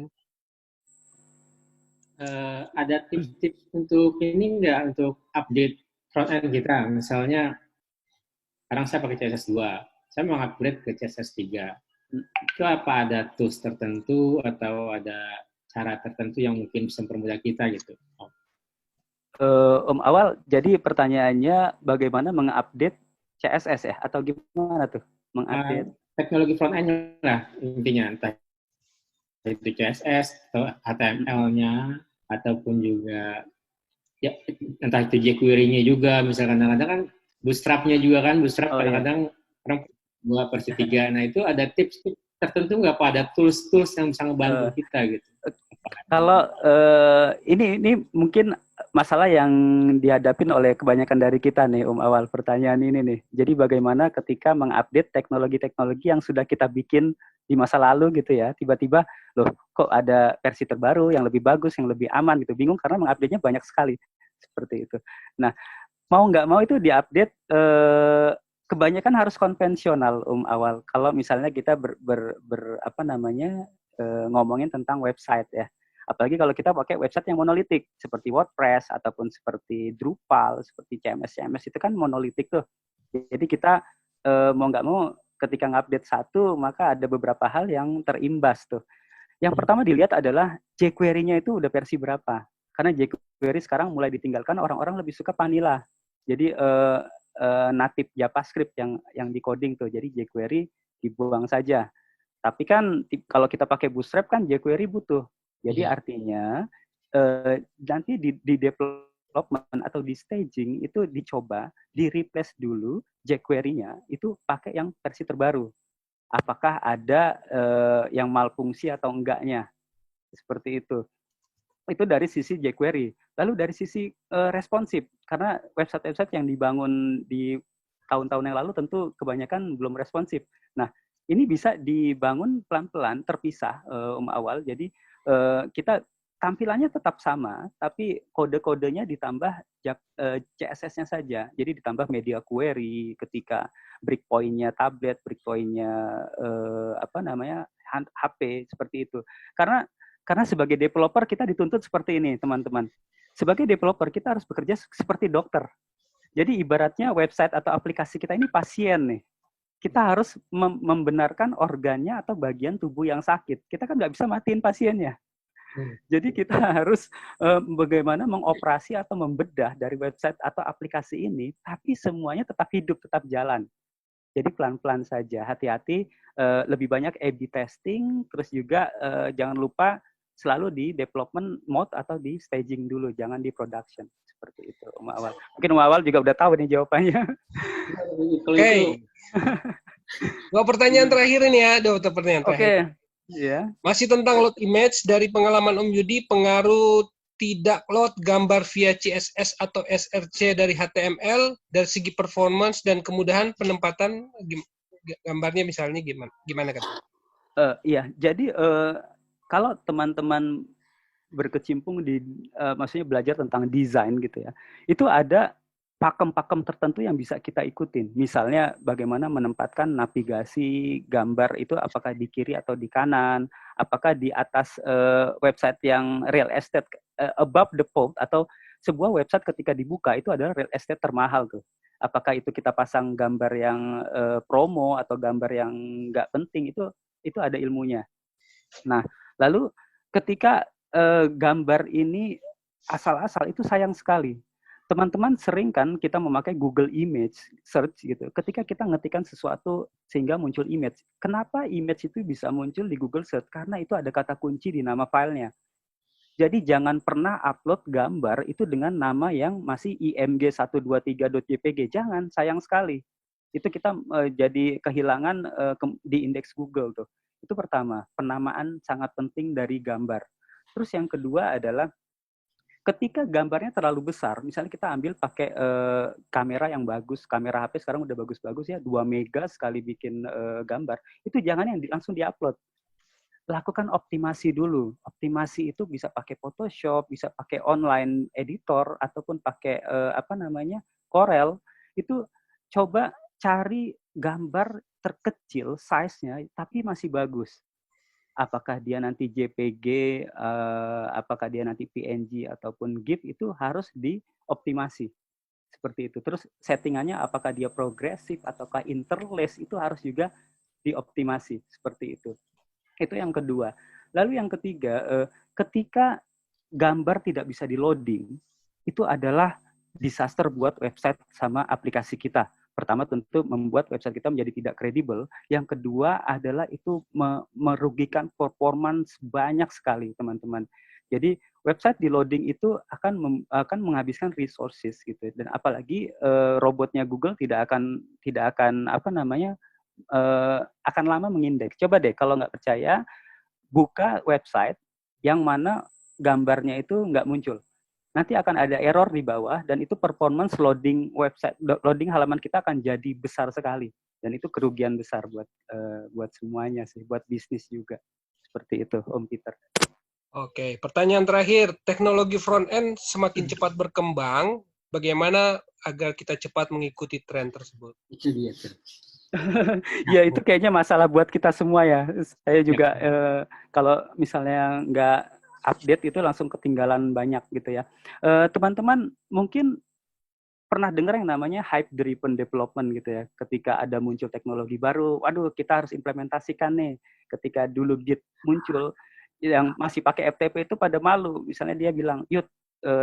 Ada tips-tips untuk ini nggak, untuk update front-end kita? Misalnya, sekarang saya pakai CSS2, saya mau upgrade ke CSS3. Itu apa ada tools tertentu atau ada cara tertentu yang mungkin bisa mempermudah kita gitu? Om Awal, jadi pertanyaannya bagaimana mengupdate CSS ya? Atau gimana tuh mengupdate? Teknologi front-end lah intinya, entah itu CSS atau HTML-nya, ataupun juga ya entah itu jQuery-nya juga, misalkan kadang-kadang kan Bootstrap-nya juga kan, Bootstrap kadang-kadang orang buat versi 3. Nah itu ada tips tertentu nggak Pak? Ada tools-tools yang bisa ngebantu kita gitu? Kalau ini mungkin masalah yang dihadapin oleh kebanyakan dari kita nih, Awal, pertanyaan ini nih. Jadi bagaimana ketika mengupdate teknologi-teknologi yang sudah kita bikin di masa lalu gitu ya, tiba-tiba loh kok ada versi terbaru yang lebih bagus, yang lebih aman gitu. Bingung karena mengupdate-nya banyak sekali. Seperti itu. Nah, mau nggak mau itu diupdate kebanyakan harus konvensional Awal. Kalau misalnya kita ngomongin tentang website ya. Apalagi kalau kita pakai website yang monolitik seperti WordPress ataupun seperti Drupal, seperti CMS itu kan monolitik tuh. Jadi kita mau nggak mau ketika ngupdate satu maka ada beberapa hal yang terimbas tuh. Yang pertama dilihat adalah jQuery-nya itu udah versi berapa. Karena jQuery sekarang mulai ditinggalkan, orang-orang lebih suka vanilla. Jadi native JavaScript yang di-coding tuh. Jadi jQuery dibuang saja. Tapi kan kalau kita pakai Bootstrap kan jQuery butuh. Jadi artinya nanti di development atau di staging itu dicoba di-replace dulu jQuery-nya itu pakai yang versi terbaru. Apakah ada yang malfungsi atau enggaknya. Seperti itu. Itu dari sisi jQuery. Lalu dari sisi responsif, karena website-website yang dibangun di tahun-tahun yang lalu tentu kebanyakan belum responsif. Nah, ini bisa dibangun pelan-pelan, terpisah Awal. Jadi kita tampilannya tetap sama, tapi kode-kodenya ditambah CSS-nya saja. Jadi ditambah media query ketika breakpoint-nya tablet, breakpoint-nya HP, seperti itu. Karena sebagai developer kita dituntut seperti ini, teman-teman. Sebagai developer kita harus bekerja seperti dokter. Jadi ibaratnya website atau aplikasi kita ini pasien nih. Kita harus membenarkan organnya atau bagian tubuh yang sakit. Kita kan nggak bisa matiin pasiennya. Jadi kita harus bagaimana mengoperasi atau membedah dari website atau aplikasi ini, tapi semuanya tetap hidup, tetap jalan. Jadi pelan-pelan saja, hati-hati, lebih banyak A/B testing, terus juga jangan lupa selalu di development mode atau di staging dulu, jangan di production. Seperti itu, Awal. Mungkin Awal juga udah tahu nih jawabannya. Oke. Dua pertanyaan terakhir ini ya, pertanyaan terakhir. Oke. Yeah. Masih tentang load image, dari pengalaman Om Yudi, pengaruh tidak load gambar via CSS atau SRC dari HTML dari segi performance dan kemudahan penempatan gambarnya misalnya gimana kan? Iya, jadi kalau teman-teman berkecimpung di maksudnya belajar tentang desain gitu ya, itu ada pakem-pakem tertentu yang bisa kita ikutin. Misalnya bagaimana menempatkan navigasi gambar itu apakah di kiri atau di kanan, apakah di atas website yang real estate above the fold, atau sebuah website ketika dibuka itu adalah real estate termahal tuh. Apakah itu kita pasang gambar yang promo atau gambar yang nggak penting, itu ada ilmunya. Nah, lalu ketika gambar ini asal-asal itu sayang sekali. Teman-teman sering kan kita memakai Google Image Search gitu. Ketika kita ngetikkan sesuatu sehingga muncul image. Kenapa image itu bisa muncul di Google Search? Karena itu ada kata kunci di nama filenya. Jadi jangan pernah upload gambar itu dengan nama yang masih img123.jpg. Jangan, sayang sekali. Itu kita jadi kehilangan di indeks Google tuh. Itu pertama, penamaan sangat penting dari gambar. Terus yang kedua adalah ketika gambarnya terlalu besar, misalnya kita ambil pakai kamera yang bagus, kamera HP sekarang udah bagus-bagus ya, 2 mega sekali bikin gambar, itu jangan yang langsung diupload. Lakukan optimasi dulu. Optimasi itu bisa pakai Photoshop, bisa pakai online editor, ataupun pakai Corel. Itu coba cari gambar terkecil size-nya, tapi masih bagus. Apakah dia nanti JPG, apakah dia nanti PNG ataupun GIF, itu harus dioptimasi. Seperti itu. Terus settingannya apakah dia progresif ataukah interlace, itu harus juga dioptimasi. Seperti itu. Itu yang kedua. Lalu yang ketiga, ketika gambar tidak bisa di-loading, itu adalah disaster buat website sama aplikasi kita. Pertama tentu membuat website kita menjadi tidak kredibel. Yang kedua adalah itu merugikan performance banyak sekali, teman-teman. Jadi website di loading itu akan menghabiskan resources gitu. Dan apalagi robotnya Google tidak akan akan lama mengindeks. Coba deh kalau nggak percaya, buka website yang mana gambarnya itu nggak muncul. nanti akan ada error di bawah dan itu performance loading website, loading halaman kita akan jadi besar sekali dan itu kerugian besar buat semuanya sih, buat bisnis juga. Seperti itu, Om Peter. Oke, pertanyaan terakhir, teknologi front end semakin cepat berkembang, bagaimana agar kita cepat mengikuti tren tersebut? Itu dia tuh. Ya itu kayaknya masalah buat kita semua ya. Saya juga kalau misalnya nggak update itu langsung ketinggalan banyak gitu ya. Teman-teman mungkin pernah dengar yang namanya hype driven development gitu ya. Ketika ada muncul teknologi baru, waduh kita harus implementasikan nih. Ketika dulu Git muncul, yang masih pakai FTP itu pada malu. Misalnya dia bilang, "Yud,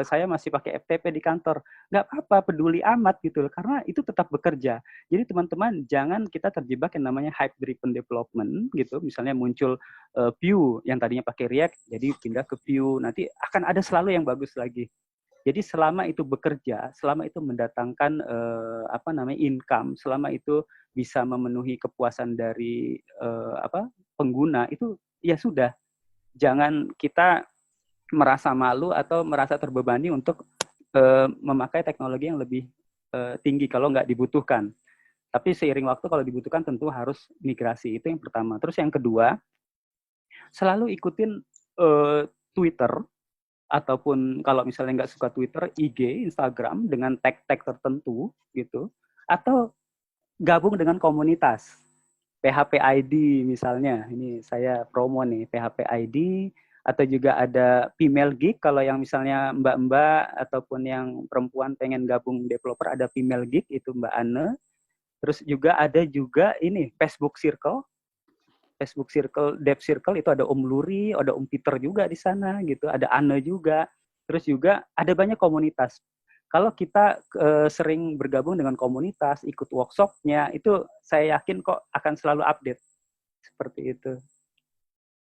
saya masih pakai FTP di kantor." Nggak apa-apa, peduli amat gitu loh, karena itu tetap bekerja. Jadi teman-teman jangan kita terjebak yang namanya hype driven development gitu. Misalnya muncul Vue yang tadinya pakai React, jadi pindah ke Vue. Nanti akan ada selalu yang bagus lagi. Jadi selama itu bekerja, selama itu mendatangkan income, selama itu bisa memenuhi kepuasan dari pengguna, itu ya sudah. Jangan kita merasa malu atau merasa terbebani untuk memakai teknologi yang lebih tinggi kalau nggak dibutuhkan. Tapi seiring waktu kalau dibutuhkan tentu harus migrasi. Itu yang pertama. Terus yang kedua, selalu ikutin Twitter, ataupun kalau misalnya nggak suka Twitter, IG, Instagram dengan tag-tag tertentu gitu, atau gabung dengan komunitas. PHP ID misalnya, ini saya promo nih, PHP ID, atau juga ada female geek, kalau yang misalnya mbak-mbak ataupun yang perempuan pengen gabung developer, ada female geek, itu Mbak Anne. Terus juga ada juga ini, Facebook Circle, Dev Circle, itu ada Om Luri, ada Om Peter juga di sana gitu, ada Anne juga. Terus juga ada banyak komunitas. Kalau kita sering bergabung dengan komunitas, ikut workshop-nya, itu saya yakin kok akan selalu update. Seperti itu.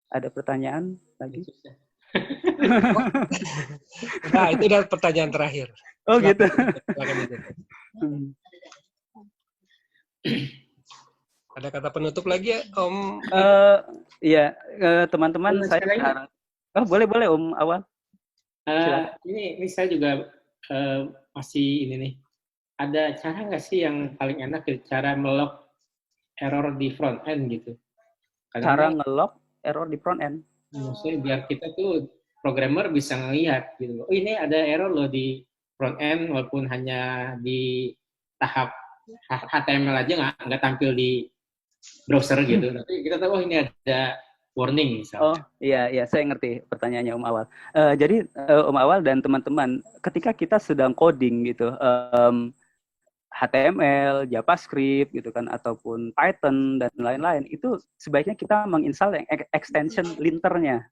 Ada pertanyaan lagi? Nah, itu adalah pertanyaan terakhir. Oh gitu. Ada kata penutup lagi ya, Om? Iya, teman-teman saya harap. Oh boleh Om Awal. Ini saya juga masih ini nih. Ada cara nggak sih yang paling enak cara melog error di front end gitu? Cara ngelog error di front end? Maksudnya biar kita tuh programmer bisa ngelihat gitu. Oh ini ada error loh di front end walaupun hanya di tahap HTML aja nggak tampil di browser gitu. Tapi kita tahu ini ada warning misalnya. Oh iya saya ngerti pertanyaannya Om Awal. Jadi Om Awal dan teman-teman, ketika kita sedang coding gitu, HTML, JavaScript gitu kan, ataupun Python dan lain-lain, itu sebaiknya kita menginstal yang extension linternya.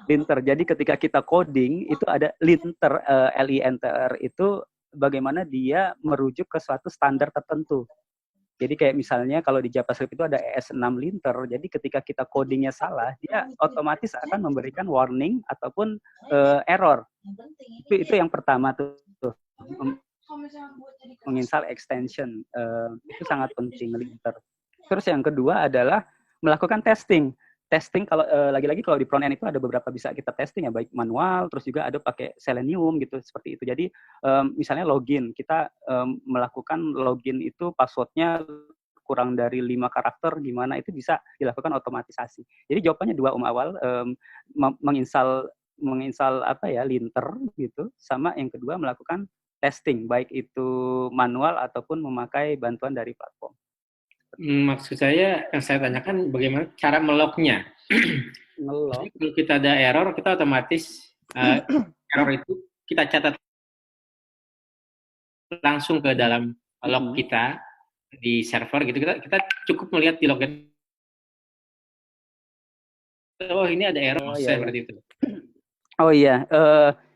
Linter. Jadi ketika kita coding itu ada linter, linter itu bagaimana dia merujuk ke suatu standar tertentu. Jadi kayak misalnya kalau di JavaScript itu ada ES6 linter, jadi ketika kita codingnya salah, dia otomatis akan memberikan warning ataupun error. Itu yang pertama tuh, menginstal extension, itu sangat penting linter. Terus yang kedua adalah melakukan testing. Testing kalau lagi-lagi kalau di front end itu ada beberapa bisa kita testing ya, baik manual, terus juga ada pakai Selenium gitu, seperti itu. Jadi misalnya login, kita melakukan login itu passwordnya kurang dari 5 karakter, gimana itu bisa dilakukan otomatisasi. Jadi jawabannya dua Om Awal, menginstal linter gitu, sama yang kedua melakukan testing, baik itu manual ataupun memakai bantuan dari platform. Maksud saya, yang saya tanyakan bagaimana cara melognya. Ngelog. Kalau kita ada error, kita otomatis error itu kita catat langsung ke dalam log kita di server gitu. Kita cukup melihat di lognya. Oh ini ada error, seperti itu. Oh iya.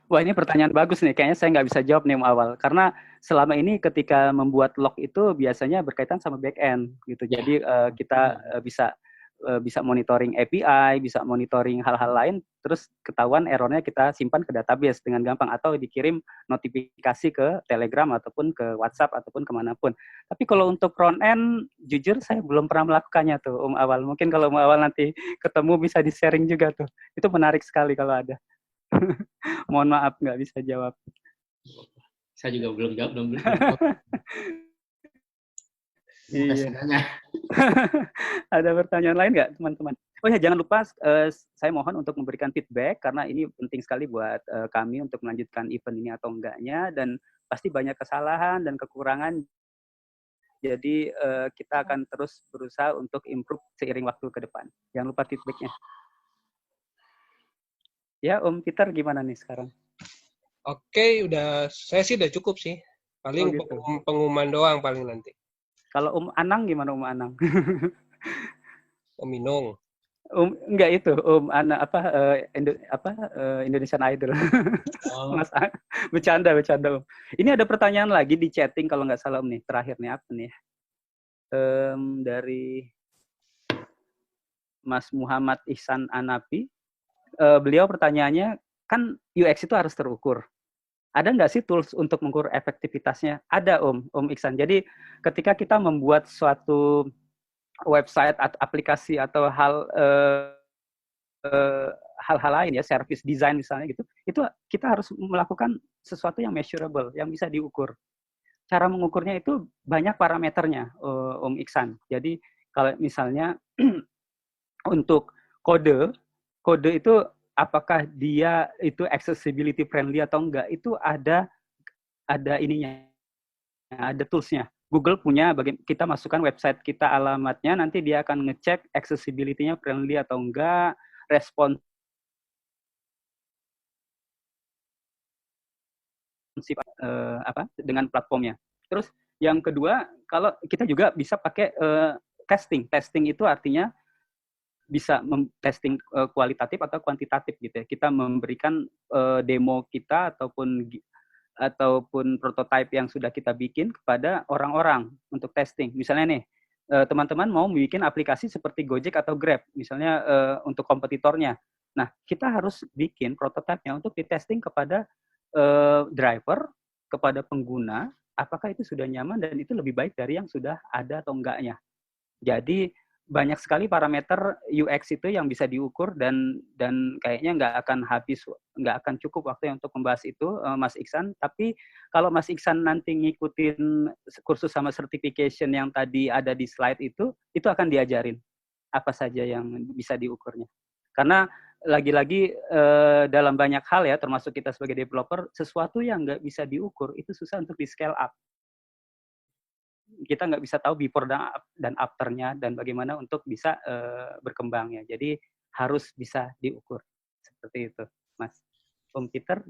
Wah ini pertanyaan bagus nih, kayaknya saya nggak bisa jawab nih Om Awal, karena selama ini ketika membuat log itu biasanya berkaitan sama back end gitu, jadi kita bisa monitoring API, bisa monitoring hal-hal lain, terus ketahuan errornya kita simpan ke database dengan gampang, atau dikirim notifikasi ke Telegram ataupun ke WhatsApp ataupun kemanapun. Tapi kalau untuk front end, jujur saya belum pernah melakukannya tuh Om Awal, mungkin kalau Om Awal nanti ketemu bisa di-sharing juga tuh, itu menarik sekali kalau ada. mohon maaf nggak bisa jawab. Saya juga belum jawab, belum. Iya. Ada pertanyaan lain nggak, teman-teman? Oh ya, jangan lupa saya mohon untuk memberikan feedback karena ini penting sekali buat kami untuk melanjutkan event ini atau enggaknya, dan pasti banyak kesalahan dan kekurangan. Jadi kita akan terus berusaha untuk improve seiring waktu ke depan. Jangan lupa feedbacknya. Ya, Om Peter gimana nih sekarang? Oke, saya sih udah cukup sih. Paling gitu. pengumuman doang paling nanti. Kalau Om Anang gimana, Om Anang? Om Minung. Enggak itu, Indonesian Idol. Oh. Mas, bercanda Om. Ini ada pertanyaan lagi di chatting kalau nggak salah Om nih. Terakhir nih apa nih? Dari Mas Muhammad Ihsan Anapi. Beliau pertanyaannya, kan UX itu harus terukur. Ada nggak sih tools untuk mengukur efektivitasnya? Ada Om Ihsan. Jadi ketika kita membuat suatu website atau aplikasi atau hal-hal lain ya, service design misalnya gitu, itu kita harus melakukan sesuatu yang measurable, yang bisa diukur. Cara mengukurnya itu banyak parameternya, Om Ihsan. Jadi kalau misalnya untuk kode itu apakah dia itu accessibility friendly atau enggak, itu ada ininya, ada toolsnya. Google punya, kita masukkan website kita alamatnya, nanti dia akan ngecek accessibility-nya friendly atau enggak, responsif dengan platformnya. Terus yang kedua, kalau kita juga bisa pakai testing. Testing itu artinya bisa testing kualitatif atau kuantitatif gitu ya. Kita memberikan demo kita ataupun prototipe yang sudah kita bikin kepada orang-orang untuk testing. Misalnya nih, teman-teman mau bikin aplikasi seperti Gojek atau Grab, misalnya untuk kompetitornya. Nah, kita harus bikin prototipenya untuk ditesting kepada driver, kepada pengguna, apakah itu sudah nyaman dan itu lebih baik dari yang sudah ada atau enggaknya. Jadi banyak sekali parameter UX itu yang bisa diukur dan kayaknya nggak akan cukup waktu untuk membahas itu, Mas Ihsan. Tapi kalau Mas Ihsan nanti ngikutin kursus sama certification yang tadi ada di slide itu akan diajarin apa saja yang bisa diukurnya. Karena lagi-lagi dalam banyak hal ya, termasuk kita sebagai developer, sesuatu yang nggak bisa diukur itu susah untuk di scale up. Kita nggak bisa tahu before dan after-nya dan bagaimana untuk bisa berkembang ya. Jadi harus bisa diukur. Seperti itu, Mas. Om Peter.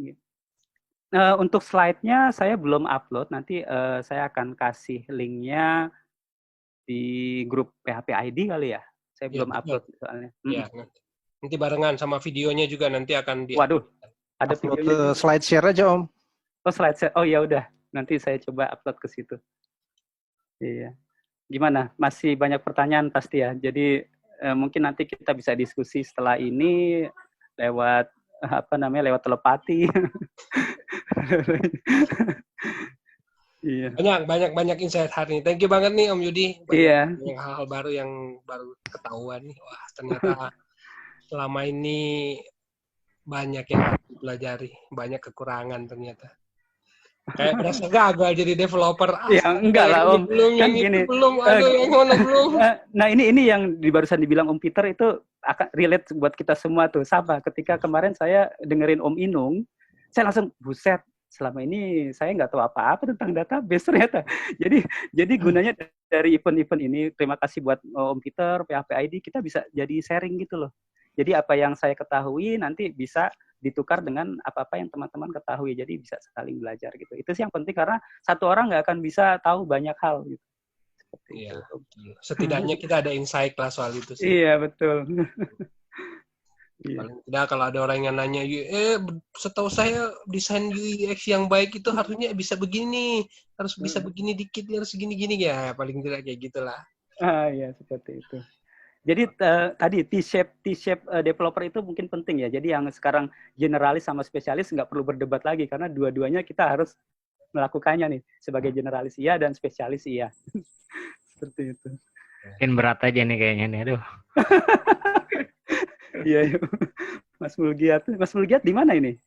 Untuk slide-nya saya belum upload. Nanti saya akan kasih link-nya di grup PHP ID kali ya. Saya belum upload soalnya. Ya, nanti barengan sama videonya juga nanti akan Waduh, ada videonya. Slide share aja Om. Oh, slide share. Oh ya udah. Nanti saya coba upload ke situ. Iya. Gimana? Masih banyak pertanyaan pasti ya. Jadi mungkin nanti kita bisa diskusi setelah ini lewat lewat telepati. Iya. Banyak insight hari ini. Thank you banget nih Om Yudi. Iya. Hal-hal baru yang baru ketahuan nih. Wah, ternyata selama ini banyak yang harus dipelajari, banyak kekurangan ternyata. Kayak berasa gagal jadi developer. Ya enggak lah Om. Belum, kan yang gini. itu belum, aduh yang mana belum. Nah ini yang barusan dibilang Om Peter itu akan relate buat kita semua tuh. Sama ketika kemarin saya dengerin Om Inung, saya langsung buset. Selama ini saya nggak tahu apa-apa tentang database ternyata. Jadi gunanya dari event-event ini, terima kasih buat Om Peter, PHP ID, kita bisa jadi sharing gitu loh. Jadi apa yang saya ketahui nanti bisa ditukar dengan apa-apa yang teman-teman ketahui. Jadi bisa saling belajar gitu. Itu sih yang penting karena satu orang nggak akan bisa tahu banyak hal gitu. Iya. Setidaknya kita ada insight lah soal itu sih. Iya, betul. Paling tidak kalau ada orang yang nanya, setahu saya desain UX yang baik itu harusnya bisa begini, harus bisa begini dikit, harus gini-gini ya. Paling tidak kayak gitulah. Iya, seperti itu. Jadi tadi T-shape developer itu mungkin penting ya. Jadi yang sekarang generalis sama spesialis nggak perlu berdebat lagi karena dua-duanya kita harus melakukannya nih sebagai generalis iya dan spesialis iya. Seperti itu. Mungkin berat aja nih kayaknya nih, aduh. Iya, Mas Mulgiat di mana ini?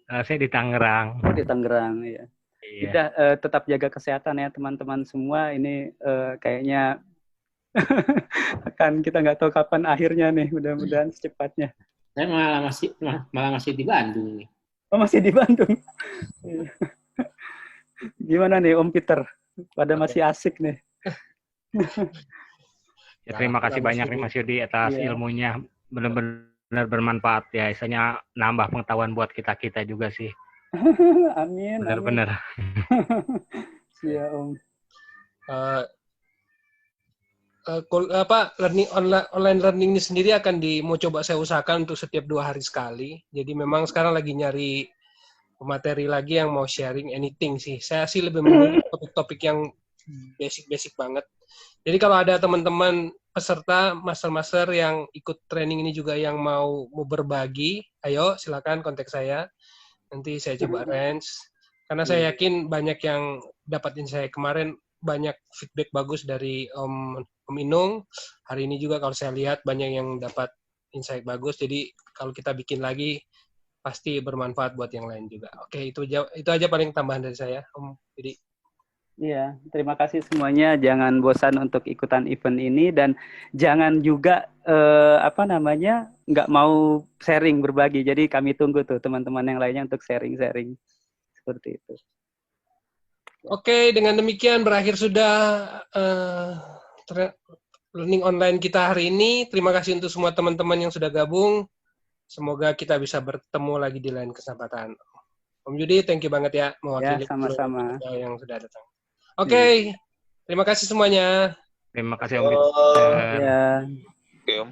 Saya di Tangerang. Oh, di Tangerang ya. Iya. Udah tetap jaga kesehatan ya teman-teman semua. Ini kayaknya akan kita nggak tahu kapan akhirnya nih. Mudah-mudahan secepatnya. Saya malah masih di Bandung nih. Oh, masih di Bandung. Gimana nih Om Peter? Pada masih asik nih. Ya, terima kasih banyak nih Mas Yudi atas Iya. ilmunya. Benar-benar bermanfaat ya. Istilahnya nambah pengetahuan buat kita-kita juga sih. Amin. Benar-benar. Iya Om. Online learning ini sendiri akan mau coba saya usahakan untuk setiap 2 hari sekali. Jadi memang sekarang lagi nyari materi lagi yang mau sharing anything sih. Saya sih lebih memilih topik-topik yang basic banget. Jadi kalau ada teman-teman peserta master-master yang ikut training ini juga yang mau berbagi, ayo silakan kontak saya. Nanti saya coba arrange. Karena saya yakin banyak yang dapat insight kemarin, banyak feedback bagus dari Om Inung. Hari ini juga kalau saya lihat banyak yang dapat insight bagus. Jadi kalau kita bikin lagi pasti bermanfaat buat yang lain juga. Oke, itu aja paling tambahan dari saya, Om. Jadi Iya, terima kasih semuanya. Jangan bosan untuk ikutan event ini dan jangan juga nggak mau sharing berbagi. Jadi kami tunggu tuh teman-teman yang lainnya untuk sharing-sharing seperti itu. Oke, dengan demikian berakhir sudah learning online kita hari ini. Terima kasih untuk semua teman-teman yang sudah gabung. Semoga kita bisa bertemu lagi di lain kesempatan. Om Yudi, thank you banget ya mewakili sama-sama yang sudah datang. Oke, terima kasih semuanya. Terima kasih Om Peter. Ya. Oke, Om.